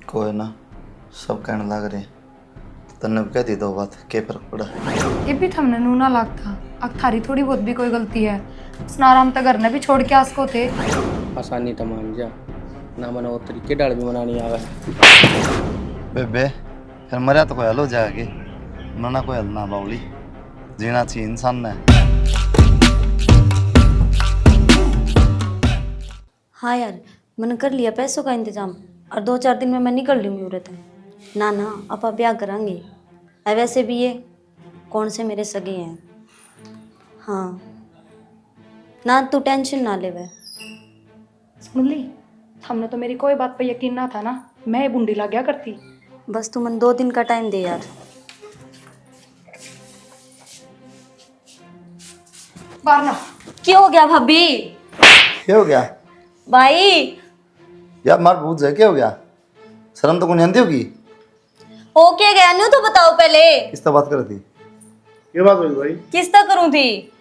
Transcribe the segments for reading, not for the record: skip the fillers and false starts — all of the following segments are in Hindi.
कोई ना, सब कहने लग रहे तन्ने कह दी दो बात के फर्क पड़ा। ये भी थमने नू ना लगता। अब थारी थोड़ी बहुत भी कोई गलती है। स्नाराम तो घर ने भी छोड़ के आसको थे। आसानी तो मान जा ना मना वो तरीके डाल भी मनानी आवे। बेबे फिर मरिया तो कोई हल हो जाएगी, ना कोई हल ना बाउली, जीना चाहिए इंसान ने। हाँ यार, मैंने कर लिया पैसों का इंतजाम और 2-4 दिन में मैं निकल लूँगी उरत है। ना ना अपा ब्याह करांगे। और वैसे भी ये कौन से मेरे सगे हैं। हाँ ना तू टेंशन ना ले वह। सुन ली, हमने तो मेरी कोई बात पे यकीन ना था ना, मैं बूंदी लग गया करती। बस तू मन 2 दिन का टाइम दे यार। बारना क्या हो गया भाभी? क्या हो गया भाई यार? मार पूछ जाए क्या हो गया? शर्म तो कोई नहीं आती होगी। हो क्या गया न्यू तो बताओ पहले। किस तरह बात कर रही थी? क्या बात हुई भाई? किस तरह करूँ थी?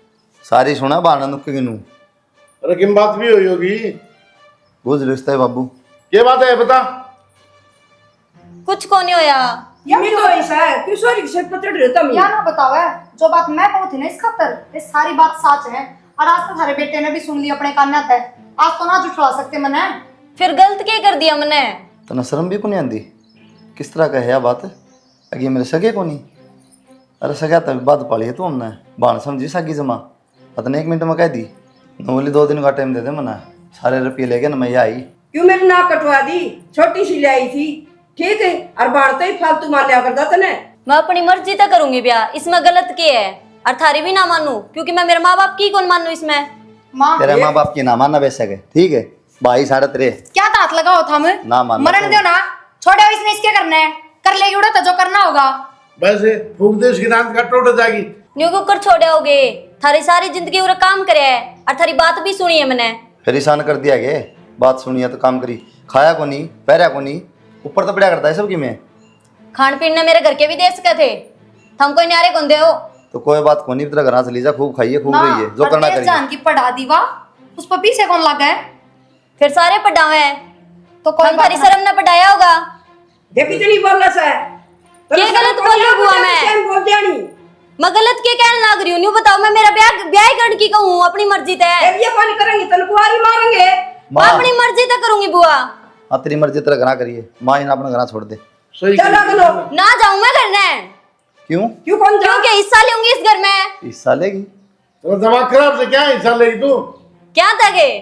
सारी सुना बारना नुक्के गिनू। अरे किन बात भी हुई होगी? बुझ रिश्ता है बाबू। क्या बात है बता। कुछ को नहीं होया। यही तो ऐसा है कि सॉरी से पत्र रहता मैं या ना बताओ है, जो बात मैं कहूँ थी ना इस खातर, ये सारी बात सच है। और आज तो थारे बेटे ने भी सुन ली अपने कान है। आज तो ना जुटवा सकते मने। फिर गलत क्या कर दिया मैंने? तना शर्म भी को नहीं आती? किस तरह का है यह बात? अगे मेरे सगे को नहीं। अरे सगा तब बात पाली है तू हमने बाण समझी सागी जमा। पता 1 मिनट में कह दी न बोली 2 दिन का टाइम दे दे मना, सारे रुपये लेके न मैं आई। क्यों मेरी नाक कटवा दी? छोटी सी ले आई थी, ठीक है। और बाढ़ते ही फालतू मार लिया करता था ने। मैं अपनी मर्जी तक करूंगी ब्याह, इसमें गलत क्या है? और थारी भी ना मानू क्योंकि मैं मेरे माँ बाप की कौन मानू इसमें? माँ तेरे माँ बाप की ना मानना वैसे है, ठीक है भाई साढ़े तेरे क्या तात लगाओ था मैं? ना मानना मरण तो- दो ना, छोड़ो इसने, इसके करना है कर लेगी उड़ा तो जो करना होगा। वैसे फूक दे उसकी नाक का टोट जाएगी। न्यू कुकर छोड़ोगे? थारी सारी जिंदगी उरे काम करे है और थारी बात भी सुनी है मैंने। फिर ईशान कर दिया गे, बात सुनिए तो काम करी, खाया को नहीं पैरा को नहीं, ऊपर तो पड़ा करता है सबकी में। खान पीन ने मेरे घर के भी दे सके थे, थम कोई न्यारे कौन दे हो? तो कोई बात को नहीं, तेरा घर से लीजा, खूब खाइए खूब माँ, रहिए, जो और करना तेज करिए। जान की पढ़ा दी वाह, उस पर पीछे कौन लगा है? फिर सारे पढ़ावे हैं तो कोई हम बात थारी ना। शर्म ने पढ़ाया होगा। देख इतनी बोलना सा है। क्या गलत बोल रही हूँ मैं? बोल दिया नहीं। मैं गलत क्या कहने लग रही हूँ? न्यू बताओ, मैं मेरा ब्याह ही करने की कहूँ अपनी मर्जी तय। अब ये कौन करेंगे? तन कुआरी मारेंगे। मैं अपनी मर्जी तक करूंगी बुआ। हाँ तेरी मर्जी तेरा घर करिए, माँ ही ना अपना घर छोड़ दे। सही चलो चलो। ना जाऊं मैं घर ने। क्यों? क्यों कौन जा? क्योंकि हिस्सा लूंगी इस घर में। हिस्सा लेगी? तो दिमाग खराब से क्या हिस्सा लेगी तू? क्या तगे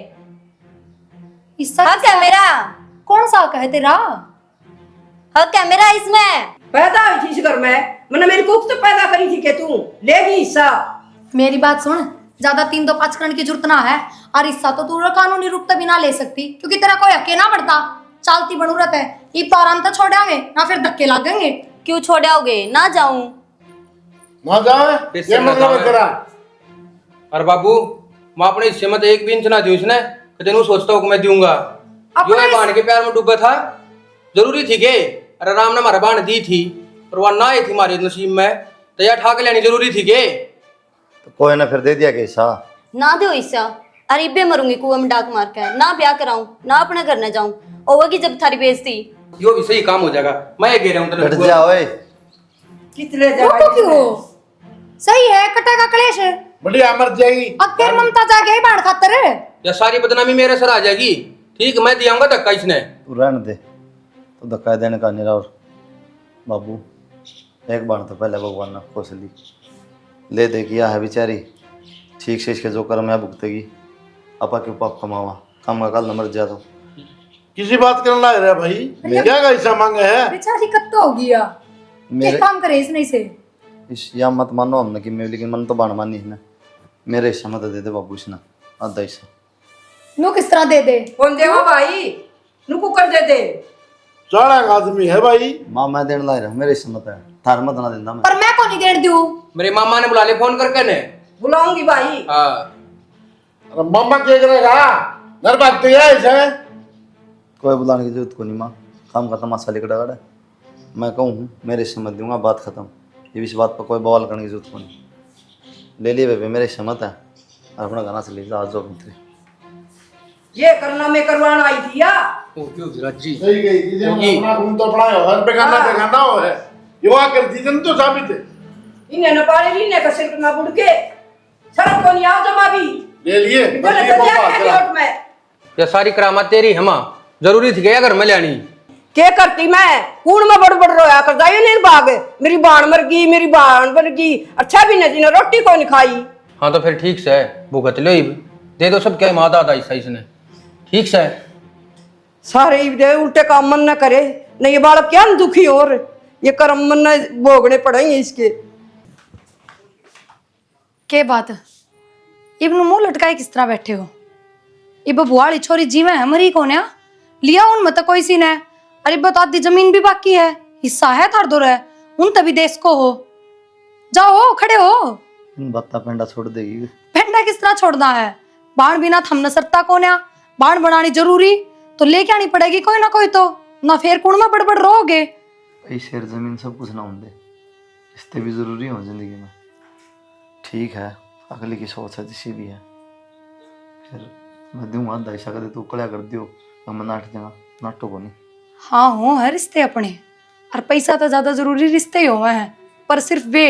हिस्सा हक है मेरा? कौन सा हक है तेरा? हक है मेरा इसमें। पैदा हुई थी इस घर में, मैंने मेरी कुख तो पैदा करी थी कि तू लेगी हिस्सा। मेरी बात सुन, ज्यादा 3 2 5 करने की जरूरत ना है। और हिस्सा तो तू कानूनी रूप से भी ना ले सकती, क्योंकि तेरा कोई हक ना बढ़ता। चालती बनूरत है, ये पाराम तो छोड़ेंगे ना, फिर धक्के लगेंगे। क्यों छोड़ोगे? ना जाऊं। ना जाए किससे ये ना मतलब है जाए? तेरा? और बाबू मैं अपने हिस्से में तो 1 भी इंच ना दूं इसने, तो तेनू सोचता हूँ कि मैं दूंगा। जो है बाण के प्यार में डूबा था, जरूरी थी के? अरे राम ने हमारा बाण दी थी और वह ना आई थी हमारे नसीब में, तो यह ठाक लेनी जरूरी थी के? तो कोई ना फिर दे दिया के हिस्सा। ना दो हिस्सा। अरे इब्बे मरूंगी कुएं में डाक मार के। ना ब्याह कराऊं ना अपने घर न जाऊं। होगी जब थारी बेइज्जती। यो भी सही काम हो जाएगा, मैं कह रहा हूँ हट तेरे जा ओए। कितने वो जगह तो क्यों? सही है, कटेगा क्लेश। बढ़िया मर जाएगी। अब तेरी ममता जागे बाढ़ खातर। या सारी बदनामी मेरे सर आ जाएगी। ठीक, मैं दियाऊंगा धक्का इसने। तू रहने दे, तो धक्का देने का नहीं रहा। और बाबू एक बार तो पहले भगवान ने खुश ली ले दे किया है बेचारी, ठीक से इसके जो कर्म है भुगतेगी। अपा क्यों पाप कमावा, काम का कल नंबर जा। तो किसी बात करना लग रहा भाई? क्या का हिस्सा मांगे है? बेचारी कत्तो हो गया। मेरे काम करे इसने इसे। इस या मत मानो हमने कि मैं, लेकिन मन तो बाण मानी इसने। मेरे हिस्सा मत दे दे बाबू इसने आधा हिस्सा। नु किस तरह दे दे? कौन देगा भाई? नुकु कर दे दे। सारा आदमी है भाई। माँ मैं देने ला रहा, मेरे हिस्सा मत है, थार मत ना देना मैं। पर मैं को नहीं देण दूं। मेरे मामा ने बुला ले फोन करके ने। बुलाऊंगी भाई। हाँ अरे मम्मा क्या करेगा? घर भागते है इसे। कोई बुलाने की जरूरत को नहीं माँ, काम का तमाशा लेकर डगा। मैं कहूँ मेरे हिस्से मत दूंगा, बात खत्म। ये इस बात पर कोई बवाल करने की जरूरत को नहीं। ले लिए बेबे, मेरे हिस्से मत है, और अपना गाना से ले जा आज जो मित्र। ये करना मैं करवाना आई थी या ओ क्यों विराट जी सही गई जी होगी। अपना खून तो अपना है, हर बेगाना बेगाना हो है। ये वहाँ कर दी जन तो साबित है। इन्हें न पाले रीने का सिर ना बुड़ के सड़क को नहीं आओ जमा भी ले लिए इधर बस ये चल मौका जा चला। के में ये सारी करामात तेरी हमा जरूरी थी क्या घर में लानी। के करती मैं कूड़ में बड़ बड़ रोया कर जाइए नहीं भाग मेरी बाण मर गई मेरी बाण मर गई अच्छा भी नहीं रोटी को नहीं खाई। हाँ तो फिर ठीक से भुगत लो ही दे दो सब क्या मादा था ऐसा इसने ठीक से। सारे ही दे उल्टे काम मन न करे नहीं ये बालक क्या न दुखी और ये कर्म मन न भोगने पड़ेंगे इसके। के बात इब नु मुंह लटकाए किस तरह बैठे हो। इब बुआड़ी छोरी जीवे है मरी कौन है लिया उन मत कोई सी ने। अरे बता आधी जमीन भी बाकी है हिस्सा है थार दो है उन तभी देश को हो जाओ खड़े हो। बत्ता पेंडा छोड़ देगी। पेंडा किस तरह छोड़ना है बाण बिना थम न सरता कौन है बाण बनानी जरूरी तो लेके आनी पड़ेगी कोई ना कोई तो ना फिर कुण में बड़बड़ रहोगे। भाई शेर जमीन सब कुछ ना होंगे रिश्ते भी जरूरी हो जिंदगी में। ठीक है अगली की सोच है जिसी भी है फिर मैं दूंगा दाइशा कर दे तू कलिया कर दियो मैं नाट देगा नाटो को नहीं। हाँ हो है रिश्ते अपने और पैसा तो ज्यादा जरूरी रिश्ते ही हुए हैं पर सिर्फ वे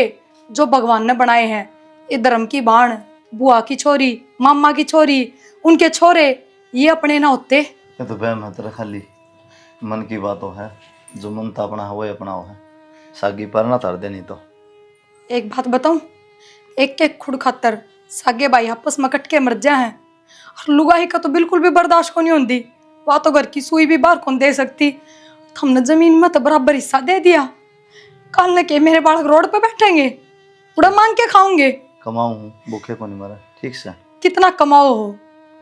जो भगवान ने बनाए हैं। ये धर्म की बाण बुआ की छोरी मामा की छोरी उनके छोरे ये अपने ना होते। ये तो वहम है तेरा खाली मन की बातों है जो मन था अपना है वही अपना हो है सागी पर ना तार दे नहीं तो। एक बात बताऊं एक एक खुद खातर सागे भाई आपस में कट के मर जाए हैं और लुगाई का तो बिल्कुल भी बर्दाश्त को नहीं होती। वह तो घर की सुई भी बाहर कौन दे सकती हमने जमीन में तो बराबर हिस्सा दे दिया कल न के मेरे बालक रोड पे बैठेंगे उड़ा मांग के खाओगे। कमाऊं हूँ भूखे को नहीं मरा ठीक से कितना कमाओ हो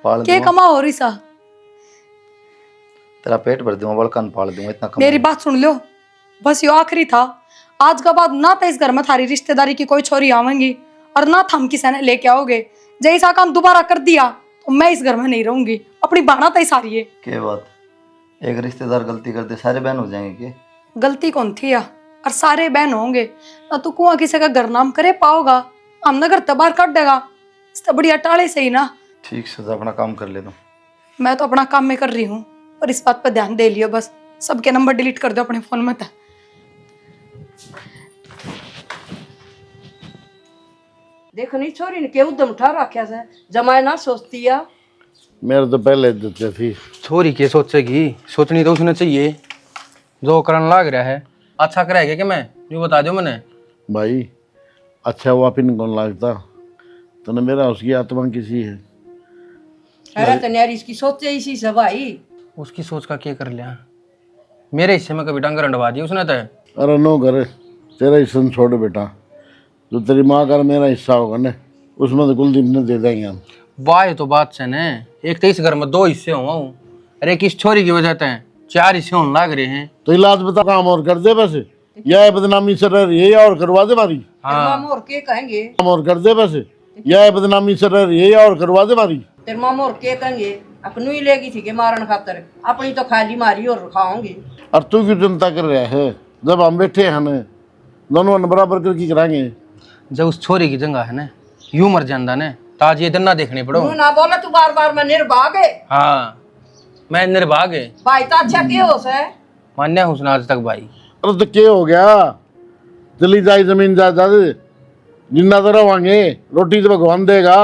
पाल के दूंगा कमाओ रिसा तेरा पेट भर दूंगा बड़कन पाल दूंगा इतना मेरी कमाऊं। बात सुन लो बस यो आखिरी था आज का बाद ना तो इस घर में थारी रिश्तेदारी की कोई छोरी आवेंगी और ना थम किसी ने लेके आओगे। जैसा काम दोबारा कर दिया तो मैं इस घर में नहीं रहूंगी अपनी बाणा तय सारी है। के बात एक रिश्तेदार गलती करते सारे बहन हो जाएंगे के गलती कौन थी या और सारे बहन होंगे ना तो कुआं किसी का घर नाम करे पाओगा हमने घर तो बाहर काट देगा इससे बढ़िया टाले से ही ना। ठीक से तो अपना काम कर ले दो। मैं तो अपना काम में कर रही हूँ पर इस बात पर ध्यान दे लियो बस सबके नंबर डिलीट कर दो अपने फोन में। देखो नहीं छोरी ने के उद्यम उठा रखा से जमाए ना सोचती या मेरे तो पहले इज्जत थी। छोरी के सोचेगी सोचनी तो उसने चाहिए जो करन लाग रहा है अच्छा करेगा कि मैं जो बता दो मैंने। भाई अच्छा वो पिन कौन लगता तने मेरा उसकी आत्मा किसी है। अरे तो यार इसकी सोचे इसी से भाई उसकी सोच का क्या कर लिया मेरे हिस्से में कभी डंगर अंडवा दिया उसने तो। अरे नो करे तेरा हिस्सा छोड़ बेटा जो तेरी माँ का मेरा हिस्सा होगा ना उसमें तो कुलदीप ने दे देंगे हम। वाह तो बात से ने एक तो इस घर में 2 हिस्से हुआ हूँ अरे किस छोरी की वजह से 4 हिस्से होने लाग रहे हैं। तो इलाज बता काम और कर दे बस या बदनामी से रह ये और करवा दे मारी तेरे मामू और के कहेंगे काम और कर दे बस या बदनामी से रह ये और करवा दे मारी। तेरे मामू और के कहेंगे अपनू ही लेगी थी के मारन खातर अपनी तो खाली मारी और खाओगे। और तू क्यों चिंता कर रहा है जब हम बैठे हैं ना दोनों ने बराबर करके कराएंगे। जब उस छोरी की जगह है ना यूं मर जाता ने ताज ये दिन ना देखने पड़ो। तू ना बोला तू बार बार मैं निर्भाग है। हाँ मैं निर्भाग है भाई तो अच्छा के हो से मान्या हूँ आज तक भाई। अरे तो क्या हो गया चली जाए जमीन जायदाद जिन्ना तो रवांगे रोटी तो भगवान देगा।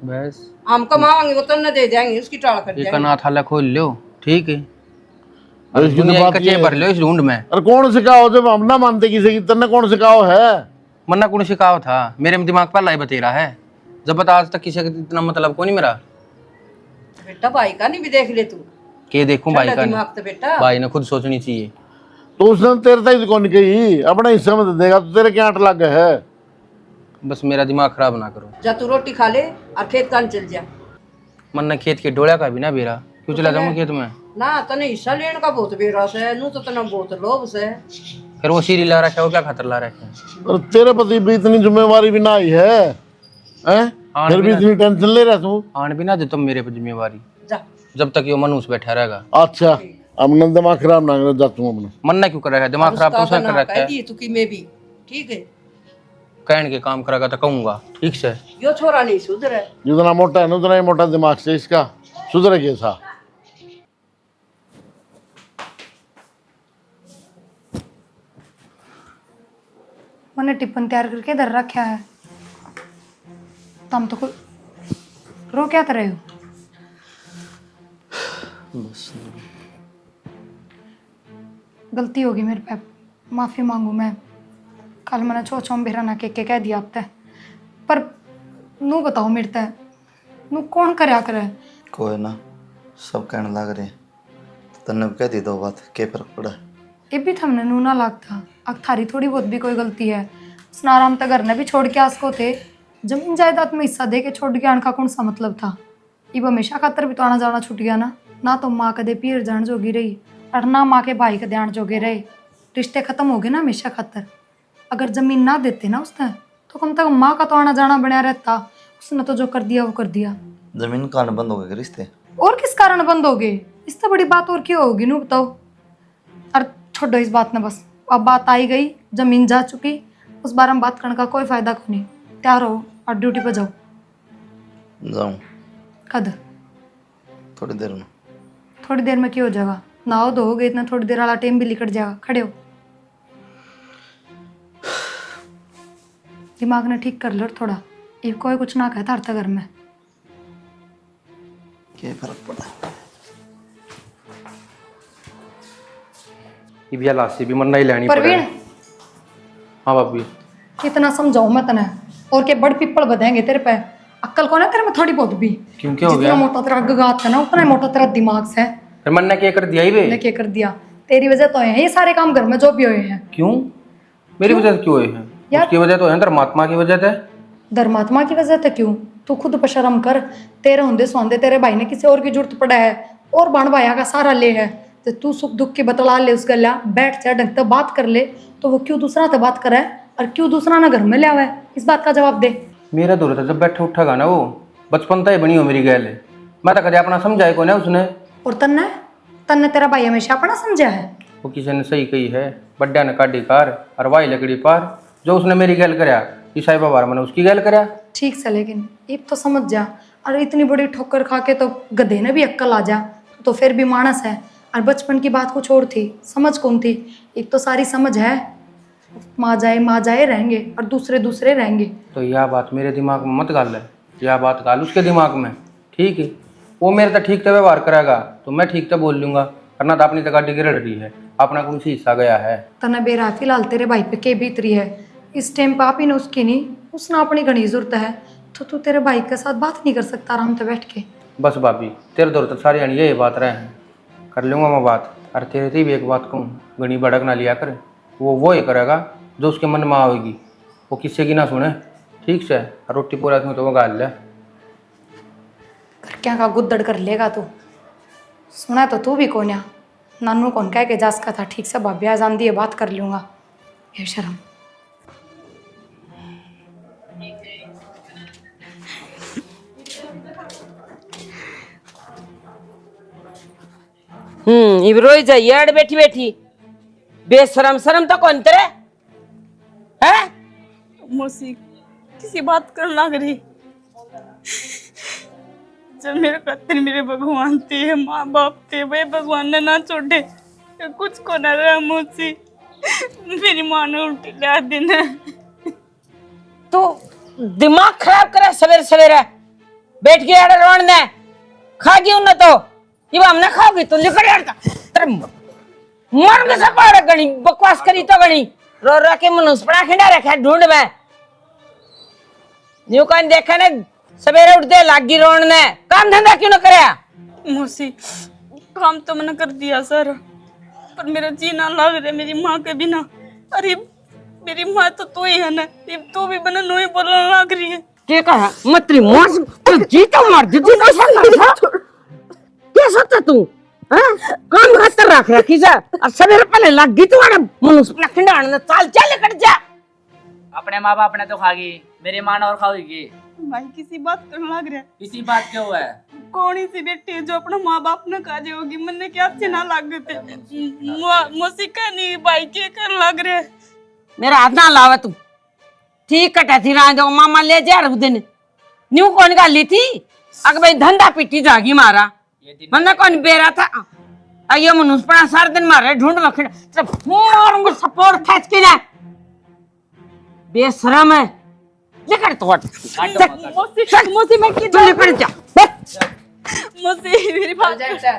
बस हम कमावांगे वो तो न दे देंगे उसकी टाल कर एक देंगे। अनाथ हाला खोल लो ठीक है अरे इसकी तो दुनिया बात के कच्चे ये है। भर लो इस ढूंढ में। अरे कौन सिखाओ जब हम ना मानते किसी की तन्ने कौन सिखाओ है। मन्ना कौन सिखाओ था मेरे में दिमाग पहला ही बतेरा है जब बता आज तक किसी का इतना मतलब को नहीं मेरा। बेटा भाई का नहीं भी देख ले तू के देखूं भाई ठंडा का दिमाग तो बेटा भाई ने खुद सोचनी चाहिए। तो उसने तेरे तक कौन कही अपना हिस्सा में दे देगा तो तेरे क्या आट लग है। बस मेरा दिमाग खराब ना करो। जा तू रोटी खा ले और खेत कान चल जा। मन्ना खेत के डोला का भी ना बेरा क्यों चला जाऊंगा खेत में। ना तने हिस्सा लेने का बहुत बेरा से नू तो तना बहुत लोभ से। फिर वो सीरी ला रखा है वो क्या खातर ला रखा है। और तेरे पति भी इतनी जिम्मेवारी भी ना आई है हैं? हाँ, फिर भी बिना- इतनी टेंशन ले रहा तू। आन भी ना दे तुम मेरे पे जिम्मेवारी जा जब तक ये मनुष्य बैठा रहेगा। अच्छा अपना दिमाग खराब ना कर जाता हूँ अपना। मन्ना क्यों कर रखा है दिमाग खराब तो उसका उसने कर ना रखा कह है। दी तू की मैं भी ठीक है। कहने के काम करेगा तो कहूंगा ठीक से। यो छोरा नहीं सुधरे। जितना मोटा है ना उतना ही मोटा दिमाग से इसका सुधरे कैसा। मैंने टिफिन तैयार करके इधर रखा है। तुम तो कोई रो क्या कर रहे हो? बस गलती होगी मेरे पे, माफ़ी मांगू मैं। कल मैंने छोचो बेरा ना के कह दिया अब तक, पर नू बताओ मेरे ते नू कौन करया करे? कोई ना, सब कहने लग रहे हैं, तन्ने कह दी दो बात, क्या फर्क पड़ा? ये भी थमने नू ना लगता, अब थारी थोड़ी बहुत भी कोई गलती है। उसने आराम तक घर ने भी छोड़ के आसको थे, जमीन जायदाद में हिस्सा दे के छोड़ के आने का कौन सा मतलब था? इब हमेशा खातर भी तो आना जाना छूट गया ना तो माँ कदे पीर जान जोगी रही और ना माँ के भाई के ध्यान जोगे रहे। रिश्ते खत्म हो गए ना हमेशा खातर। अगर जमीन ना देते ना उसने तो कम तक माँ का तो आना जाना बना रहता। उसने तो जो कर दिया वो कर दिया। जमीन का बंद हो गए रिश्ते? और किस कारण बंद हो गए? इससे बड़ी बात और क्यों होगी नू बताओ। और छोड़ो इस बात ने, बस अब बात आई गई, जमीन जा चुकी, उस बारे में बात करने का कोई फायदा को नहीं। तैयार हो और ड्यूटी पर जाओ। जाऊं? कद? थोड़ी देर में। थोड़ी देर में क्यों हो जाएगा? नहाओ धोओगे इतना, थोड़ी देर वाला टाइम भी निकट जाएगा। खड़े हो, दिमाग ने ठीक कर लो थोड़ा। ये कोई कुछ ना कहता हर घर में। क्या फर्क पड़ा? ये भी लासी भी मरना ही लेनी परवीन, हाँ भाभी। कितना समझाऊं मैं तने, और के बड़ पिप्पल बधेंगे तेरे पे। अक्ल को ना तेरे में थोड़ी बहुत भी। क्यों, क्या हो जितना गया? मोटा तेरा गगात है ना उतना ही मोटा तेरा दिमाग से। फिर मन ने क्या कर दिया ही बे? ने क्या कर दिया? तेरी वजह तो है ये सारे काम घर में जो भी हुए हैं। क्यों? मेरी वजह से क्यों हुए हैं? यार- उसकी वजह तो है धर्मात्मा की वजह से। धर्मात्मा की वजह से क्यों? तू खुद पर शर्म कर। तेरे होंदे सौंदे तेरे भाई ने किसी और की जरूरत पड़ा है और बाण भाया का सारा ले है। तो तू सुख दुख के बतला ले उस गला, बैठ जा ढंग से बात कर ले। तो वो क्यों दूसरा से बात करे और क्यों दूसरा ना घर में ले आवे? इस बात का जवाब दे। मेरा दौर था जब बैठा उठा ना, वो बचपन ही बनी हो मेरी गैल है। मैं तो कदे अपना समझाए को ना उसने। और तन्ने तन्ने तेरा भाई हमेशा अपना समझा है। वो किसी ने सही कही है, बड्डा ने काटी कार और वाई लकड़ी पार। जो उसने मेरी गैल कराया, ईसाई बाबा मैंने उसकी गैल कराया। ठीक से, लेकिन अब तो समझ जा। और इतनी बड़ी ठोकर खा के तो गधे ने भी अक्ल आ जा। तो फिर भी मानस है। और बचपन की बात कुछ और थी, समझ कौन थी। एक तो सारी समझ है, माँ जाए रहेंगे और दूसरे दूसरे रहेंगे। तो यह बात मेरे दिमाग में मत गाल है, यह बात गाल उसके दिमाग में। ठीक है, वो मेरे तो ठीक से व्यवहार करेगा तो मैं ठीक से बोल लूँगा, वरना तो अपनी तो गाड़ी गिर रही है, अपना कौन सी हिस्सा गया है। तना बेरा फिलहाल तेरे भाई पे के बीतरी है। इस टाइम पे आप ही ने उसकी नहीं, उसने अपनी घनी जरूरत है। तो तू तेरे भाई के साथ बात नहीं कर सकता आराम से बैठ के? बस भाभी, तेरे दौर तक सारी अड़ी यही बात रहे हैं, कर लूँगा मैं बात। और तेरे से भी एक बात कहूँ, घनी भड़क ना लिया कर। वो ही करेगा जो उसके मन में आएगी, वो किसी की ना सुने। ठीक से, और रोटी पूरा में तो वो गाल ले। क्या का गुद्दड़ कर लेगा तू? सुना तो तू भी कोन्या, नानू कौन कह के जास का था। ठीक से भाभी जान दिए बात कर लूँगा। ये शर्म। इब रोई जाइए अड़ बैठी बैठी। बेशरम शर्म तो कौन तेरे है? मौसी किसी बात कर लग रही। जब मेरे खातिर मेरे भगवान थे, माँ बाप थे, भाई भगवान ने ना छोड़े तो कुछ को ना रहा। मौसी मेरी माँ ने उल्टी ला देना। तू दिमाग खराब करे सवेरे सवेरे बैठ के अड़ रोन ने खा गई उन तो ये हमने खाओगी तो लिखड़ यारता तेरे मर के सब पाड़ गणी बकवास करी तो गणी रो रो के मनुष्य पड़ा खिंडा रखा ढूंढ में न्यू कान देखा ने सवेरे उठते लागी रोन ने काम धंधा क्यों न करया? मौसी काम तो मैंने कर दिया सर, पर मेरा जीना लग रहा है मेरी माँ के बिना। अरे मेरी माँ तो तू ही है ना, तू भी बना नो ही बोलने लग रही है। क्या कहा मतरी मोस तो जी तो मर जी तो सब क्या सोचता तू? हां काम खातर रख रखी जा और सवेरे पहले लग गई तुम्हारा मनुष्य लखंडा ने चाल चल कट जा। अपने माँ बाप ने तो खागी, मेरी माँ ने और खाओगी। भाई किसी बात करने लग रहा है। इसी बात क्यों है? कौन सी बेटी है जो अपना माँ बाप ने खा जाओगी? मैंने क्या अच्छे ना लग थे। मौसी का नहीं भाई के कर लग रहे। मेरा हाथ ना लावा तू। ठीक कटा थी ना जो मामा ले जा रहा दिन न्यू कौन का ली थी अग भाई धंधा पिटी जागी मारा मन्ना कौन बेरा था ये मनुष्य पड़ा सारा दिन मारे ढूंढ मखड़ सब मारूंगा सपोर्ट खींच के ना बेशरम है। लेकर तो हट। मौसी मैं की तू लेकर जा बस। मौसी मेरी बात चल जा।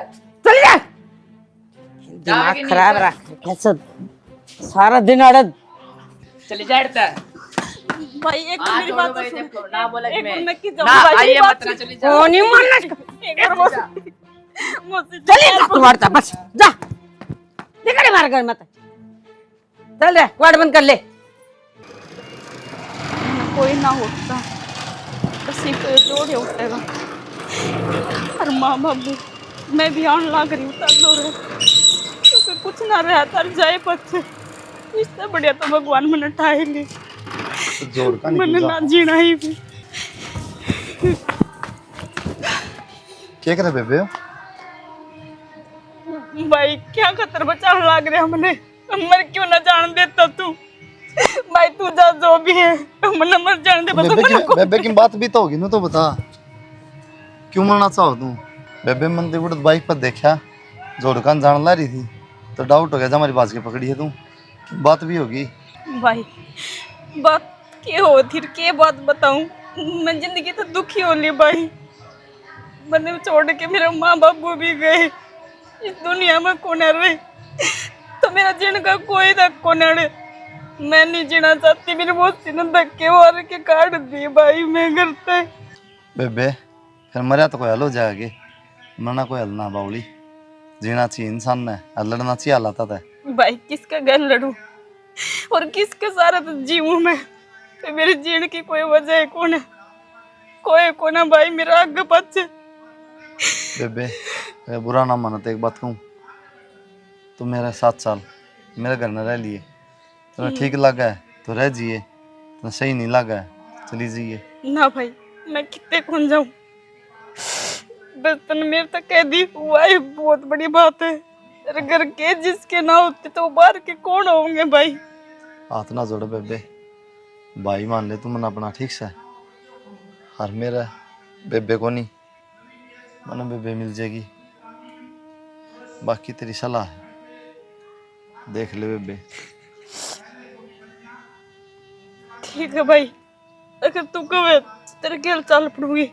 दिमाग खराब रख कैसे सारा दिन अड़द। चली जा इधर। भाई एक हाँ, मेरी दोनों बात भाई सुन। देखो, ना बोले एक मैं। मैं की ना भाई आइए मेरी बात मत ना सुन। चली जा। ओ नहीं मानना। एक बार मौसी चले जा तू हटता बस जा। लेकर मार घर मत। चल रे क्वाड बंद कर ले। कोई ना होता बस एक जोड़े उठेगा और माँ बाबू मैं भी आन लाग रही हूँ लो रे तो कुछ ना रहा तर जाए पत्ते इससे बढ़िया तो भगवान मैंने ठाई ली तो जोड़ का मैंने निकल ना जा। जीना ही भी क्या करे बेबे? भाई क्या खतर बचा लाग रहा हमने मर क्यों ना जान देता तू भाई तू जा जो भी है मन मर जान दे बस बेबे की बात भी तो होगी ना, तो बता क्यों मरना चाहो तू? बेबे मंदिर उड़द बाइक पर देखा जोड़कान जान ला रही थी तो डाउट हो गया जब हमारी बाज के पकड़ी है तू। बात भी होगी। भाई बात के हो फिर के बात बताऊं मैं जिंदगी तो दुखी हो ली भाई मैंने छोड़ के मेरे माँ बाबू भी गए इस दुनिया में कौन रहे तो मेरा जीने का कोई तक कौन रहे मैं नहीं जीना चाहती मेरी मौसी ने धक्के मार के काट दिए भाई मैं करता है बेबे फिर मरिया तो कोई हल हो जाएगी, मरना कोई हल ना बाउली। जीना चाहिए इंसान ने, लड़ना चाहिए हालात है। भाई किसका घर लड़ूं और किसके सारा तो जीऊं मैं तो मेरे जीने की कोई वजह है कौन है कोई है भाई मेरा आगे पीछे बेबे मैं बुरा ना मानो तो एक बात कहूँ, तुम मेरे 7 साल मेरे घर में रह लिए, तुम्हें ठीक लगा है तो रह जिए, तुम्हें सही नहीं लगा है चली जाइए। ना भाई मैं कितने कौन जाऊं बस तन मेरे तक कह दी हुआ ही बहुत बड़ी बात है तेरे घर के जिसके ना होते तो बाहर के कौन होंगे भाई हाथ ना जोड़ो बेबे, भाई मान ले तुम अपना ठीक से। हर मेरा बेबे को नहीं मना बेबे मिल जाएगी, बाकी तेरी सलाह है देख ले बेबे। ठीक है भाई अगर तू कहे तेरे खेल चल पड़ूंगी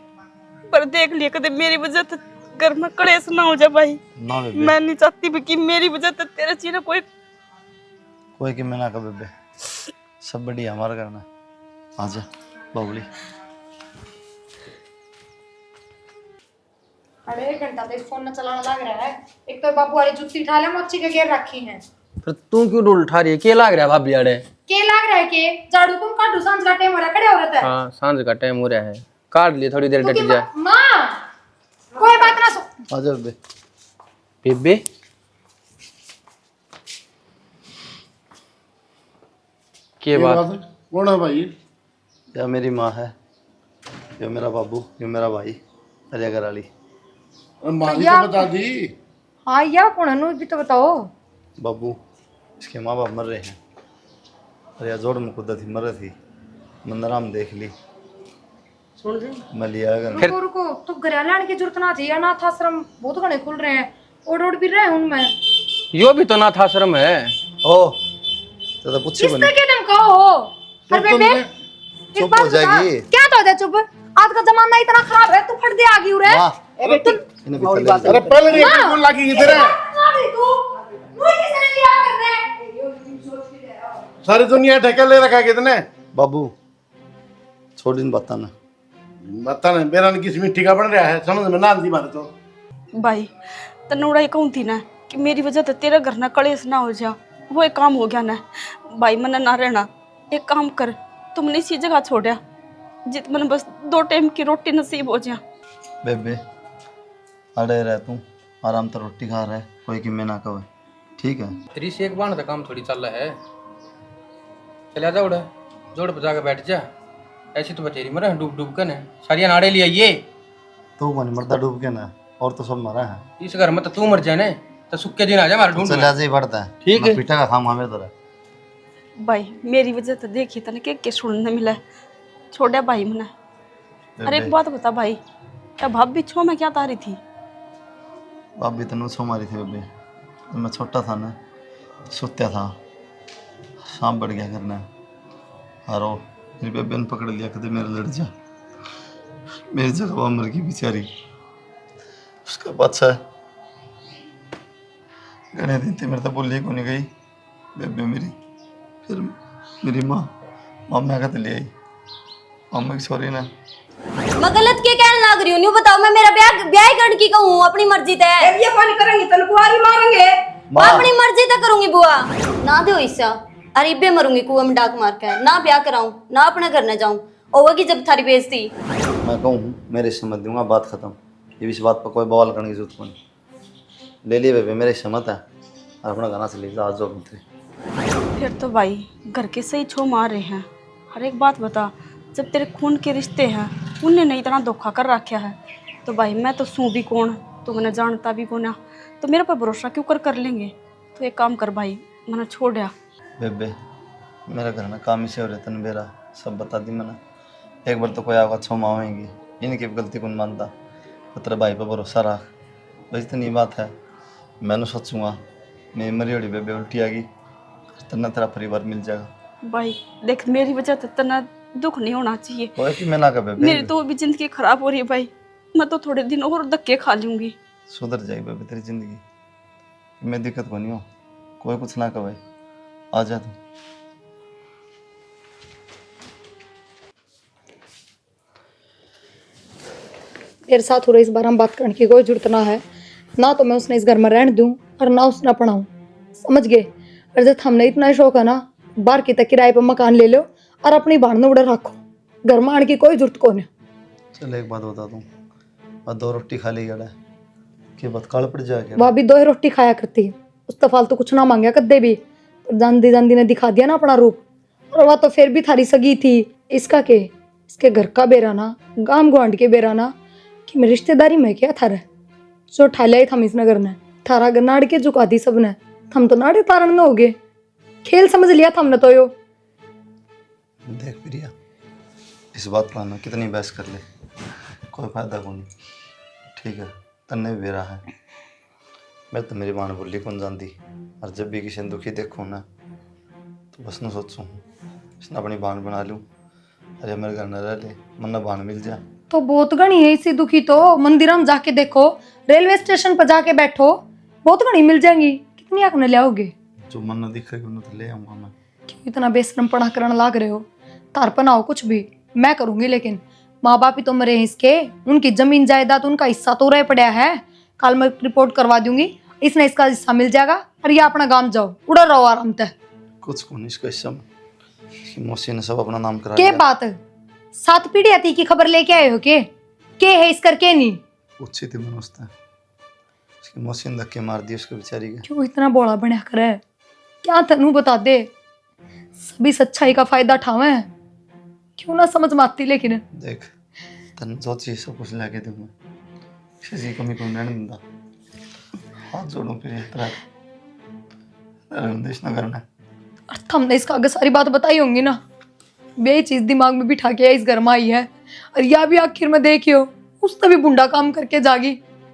पर देख लिया कदे मेरी वजह से घर में कलेश ना हो जाए भाई ना बेबे मैं नहीं चाहती भी कि मेरी वजह से तेरे चीज कोई कि मैं ना कर बेबे, सब बढ़िया हमारा करना। आजा बाबुली। अरे 1 घंटा तो इस फोन में चलाना लग रहा है। एक तो बाबू वाली जुत्ती उठा ले मोची के घेर रखी है। फिर तू क्यों डोल उठा रही है? क्या लाग रहा है भाभी आड़े? के लग रहा है के झाड़ू तुम काटू सांझ का टाइम हो रहा खड़े हो रहा है। हाँ सांझ का टाइम हो रहा है, काट लिए थोड़ी देर टक जाए। मां कोई बात ना सुन। आजा बेबे। बेबे क्या बात? कौन है भाई? यह मेरी माँ है, ये मेरा बाबू, ये मेरा भाई अरे घर वाली। मारी तो बता दी। हाँ या कौन है नु भी तो बताओ। बाबू इसके माँ बाप मर रहे हैं, अरे जोड़ में कुदत थी मर रही थी, मंदराम देख ली सुन रही मैं लिया घर। रुको रुको तो घर लाने की जरूरत ना थी, अनाथ आश्रम बहुत घने खुल रहे हैं ओड भी रहे उनमें। यो भी तो नाथ आश्रम है। ओ तो पूछे किस तरह के तुम कहो अरे बेबे एक चुप बात हो बता, जाएगी। क्या तो दे चुप। आज का जमाना इतना खराब है तू फट दे आगी उरे। माँ ए बेटी इन्हें भी थल्ले अरे पहले नहीं बिल्कुल लगी इधर है। तू मुझे किसने लिया कर दे। सारी दुनिया ठेका ले रखा है कितने। बाबू छोड़ इन बताना। बता ना मेरा किस मिट्टी का बन रहा है, समझ में ना आती मारे तो। भाई तन्नूड़ा ही कहूँ थी ना कि मेरी वजह से तेरा घर ना कलेश ना हो जा वो एक काम हो गया ना भाई मन ना रहना। एक काम कर तुमने इसी जगह छोड़ा जित मन बस 2 टाइम की रोटी नसीब हो जा। बेबे अड़े रह तू आराम से रोटी खा रहा है, कोई कि मैं ना कहे ठीक है। तेरी से एक बार तो काम थोड़ी चल रहा है। चला जा उड़ा जोड़ बजा के बैठ जा, ऐसी तो बचेरी मरे डूब डूब कर सारिया नाड़े ले आइए। तू कौन मरता डूब के ना, और तो सब मरा है। इस घर में तो तू मर जाए ना तो सुक्के दिन आ जा हमारे ढूंढ चल में। ऐसे ही बढ़ता है ठीक है। पीठा का खाम हमें तरह। भाई मेरी वजह से देखी तने के सुनने मिला छोड़ा भाई मने। अरे एक बात बता भाई क्या भाभी छो में क्या तारी थी? भाभी तनु छो मारी थी बेबे, तो मैं छोटा था ना, सुत्या था, सांप बढ़ गया करना, हारो मेरी बेबे ने पकड़ लिया, कदे मेरे लड़ जा, मेरी जगह वह मर गई बेचारी। उसका बादशाह गणे दिन थे मेरे तो बोली को नहीं गई बेबे मेरी। फिर मेरी माँ मामा का ले आई, मामा की छोरी ना। मैं गलत क्या कहने लग रही हूँ? न्यू बताओ, मैं मेरा ब्याह ब्याह करने की कहूँ अपनी मर्जी ते। ये कौन करेंगी, तन कुआरी मारेंगे। माँ अपनी मर्जी ते करूंगी बुआ, ना दो हिस्सा। अरे इब्बे मरूंगी कुआं में डाक मार के, ना ब्याह कराऊं ना अपने घर न जाऊं। होगी जब थारी बेइज्जती। मैं कहूँ मेरे हिस्से मत दूंगा, बात खत्म। ये इस बात पर कोई बवाल करने की जरूरत नहीं। ले लिए बेबे, मेरे हिस्से मत है, और अपना गाना से ले जा आज जो मिलते। फिर तो भाई घर के सही छो मार रहे हैं। हर एक बात बता, जब तेरे खून के रिश्ते हैं उनने नहीं इतना धोखा कर रखा है, तो भाई मैं तो सू भी कौन, तो मैंने जानता भी कौन है, तो मेरे पर भरोसा क्यों कर लेंगे। तो एक काम कर भाई, मैंने छोड़ दिया। बेबे मेरा घर में काम ही से हो रहे तन बेरा सब बता दी मैंने। एक बार तो कोई आगा छो मावेंगी, इनकी गलती कौन मानता। तो तेरे भाई पर भरोसा रख, बस इतनी बात है। मैंने सोचूंगा मेरी मरी होड़ी बेबे उल्टी आ गई, तना तेरा परिवार मिल जाएगा। भाई देख, मेरी वजह से इतना दुख नहीं होना चाहिए। कोई कि मैं ना कर बेबे, मेरी तो अभी जिंदगी खराब हो रही है भाई, मैं तो थोड़े दिन और धक्के खा लूंगी। सुधर जाएगी बेबे तेरी जिंदगी, मैं दिक्कत को नहीं हो, कोई कुछ ना कहे, आ जा तू। मेरे साथ हो रही इस बार हम बात करने की कोई जरूरत ना है, ना तो मैं उसने इस घर में रहने दूं और ना उसने अपनाऊं, समझ गए। और जब हमने इतना ही शौक है ना, बाहर की तक किराए पर मकान ले लो और अपनी भाड़ उड़े रखो, घर में आने की कोई जरूरत को नहीं। चल एक बात बता दूं, और 2 रोटी खा ली गड़ा के बाद काल पड़ जाएगा। वह भी 2 ही रोटी खाया करती है, उस तो फालतू कुछ ना मांगा कद्दे भी। पर जानदी जानदी ने दिखा दिया ना अपना रूप, और वह तो फिर भी थारी सगी थी। इसका के इसके घर का बेराना, गांव गुआंढ के बेराना कि मैं रिश्तेदारी में क्या थारा जो ठालिया थम इस नगर ने, थारा नाड़ के झुका दी सबने, थम तो नाड़े तारण में हो गए। खेल समझ लिया था हमने तो यो। देख प्रिया, इस बात पर ना कितनी बहस कर ले, कोई फायदा को नहीं, ठीक है। तन्ने भी बेरा है, मैं तो मेरी माँ ने बोली कौन जानती। और जब भी किसी ने दुखी देखूँ ना, तो बस न सोचूँ इसने अपनी बान बना लूँ, अरे मेरे घर न रह ले, मन बान मिल जाए। तो बहुत घनी है इसी दुखी तो मंदिर में जाके देखो, रेलवे स्टेशन पर जाके बैठो, बहुत घनी मिल जाएंगी। कितनी आंख न लाओगे? जो मन न दिखेगी उन्हें तो ले आऊँगा मैं। क्यों इतना बेशरम पढ़ा करने लाग रहे हो? तार पर ना हो कुछ भी मैं करूंगी, लेकिन माँ बाप ही तो मरे हैं इसके, उनकी जमीन जायदाद उनका हिस्सा तो रह पड़ा है। कल मैं रिपोर्ट करवा दूंगी, इसने इसका हिस्सा मिल जाएगा और ये अपना गांव जाओ, उड़ा रहो आराम से। कुछ को नहीं इसका हिस्सा में, इसकी मौसी ने सब अपना नाम करा के लिया। बात 7 पीढ़ी आती की खबर लेके आए हो के है इस करके नहीं? पूछी थी मैंने उसने, उसकी मौसी ने धक्के मार दिए उसके बेचारी के। क्यों इतना बोला बना करे? क्या तनु बता दे, सभी सच्चाई का फायदा उठावे, क्यों ना समझ में आती। लेकिन देख तन जो चीज सब कुछ लाके दूंगा, किसी कमी को नहीं दूंगा। हाथ जोड़ूं फिर इतना रंदेश न करना। और हमने इसका आगे सारी बात बताई होंगी ना, बे चीज दिमाग में बिठा के इस घर में आई है। और या भी आखिर में देखियो उसने भी बुंडा काम करके जागी,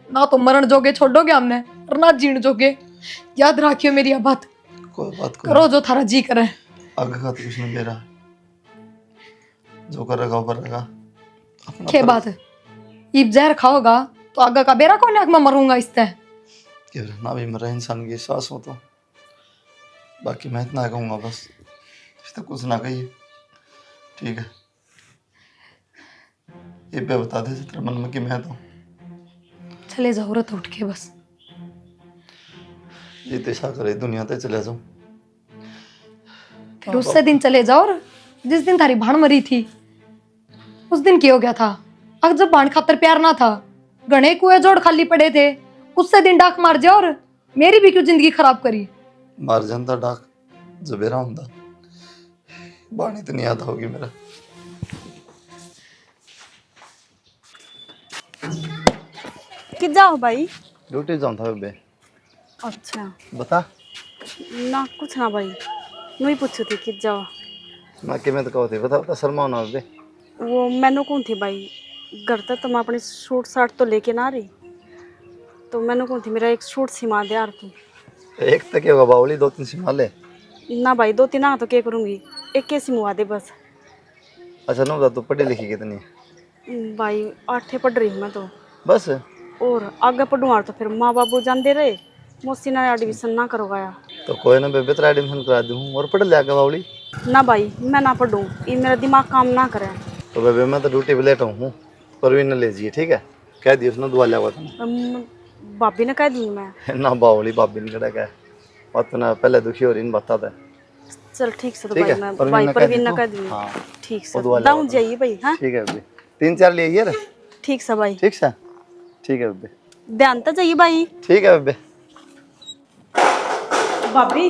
ना तो मरण जोगे छोड़ोगे हमने और ना जीण जोगे। याद रखियो मेरी यह बात, कोई बात करो जो थारा जी करे। आगे का तो कुछ नहीं दे रहा, जो कर रखा ऊपर रखा अपना क्या बात है, ईब जहर खाओगा तो आगे का बेरा कौन आग में मरूंगा इससे। कि ना भी मरा इंसान की सांस हो तो, बाकी मैं इतना कहूँगा बस, इससे कुछ ना कहिए, ठीक है। ये पे बता दे तेरे मन में कि मैं तो चले जाओ रत उठ के, बस ये तेसा करे दुनिया ते चले जाऊं। फिर उससे दिन चले जाओ, और जिस दिन थारी भाण मरी थी उस दिन क्या हो गया था? अगर जब भाण खातर प्यार ना था, गणे कुएं जोड़ खाली पड़े थे, उससे दिन डाक मार जाओ और मेरी भी क्यों जिंदगी खराब करी? मार जनता डाक जबेरा हुंदा, बाणी तो नहीं आता होगी मेरा। कि जाओ भाई? ड्यूटी जाऊं था बेबे। अच्छा बता ना, कुछ ना भाई, मैं ही पूछू थी कि जाओ। मैं कि मैं तो कहती बता बता शर्मा ना बेबे। वो मैनू कौन थी भाई, घर तक तो मैं अपनी सूट साट तो लेके ना रही, तो मैनू कौन थी मेरा एक सूट सिमा दे यार तू। एक तक होगा बावली 2-3 सिमा ले। ना भाई 2-3 आ तो क्या करूँगी, 21 मुआ दे बस। अच्छा नुदा तू पढ़ी लिखी कितनी है? भाई 8 पढ़ रही हूँ मैं तो। बस और आगे पढ़ूंगा तो फिर माँ बाबू जानते रहे, मौसी ने एडमिशन ना करवाया। तो कोई ना बेबे तेरा एडमिशन करा दूँ और पढ़ लिया के बावली। ना भाई मैं ना पढ़ूँ, ये मेरा दिमाग काम ना करे। तो बेबे मैं तो ड्यूटी पे लेटा हूँ, परवीन ने ले जाइए ठीक है, कह दियो उसने दुआ लिया हुआ था। भाभी ने कह दी मैं। ना बावली भाभी ने कहा क्या बात ना पहले दुखी हो रही ने बता दे। चल ठीक से तो ठीक भाई है, मैं परवीन भाई ने कह परवीन दी ने तू? कह दी। हाँ ठीक वो से दुआ लिया हुआ दाऊं था। जाइए भाई। हाँ ठीक है बेबे 3-4 लिए यार। ठीक से भाई, ठीक है ठीक है बेबे, ध्यान तो जाइए भाई। ठीक है बेबे। भाभी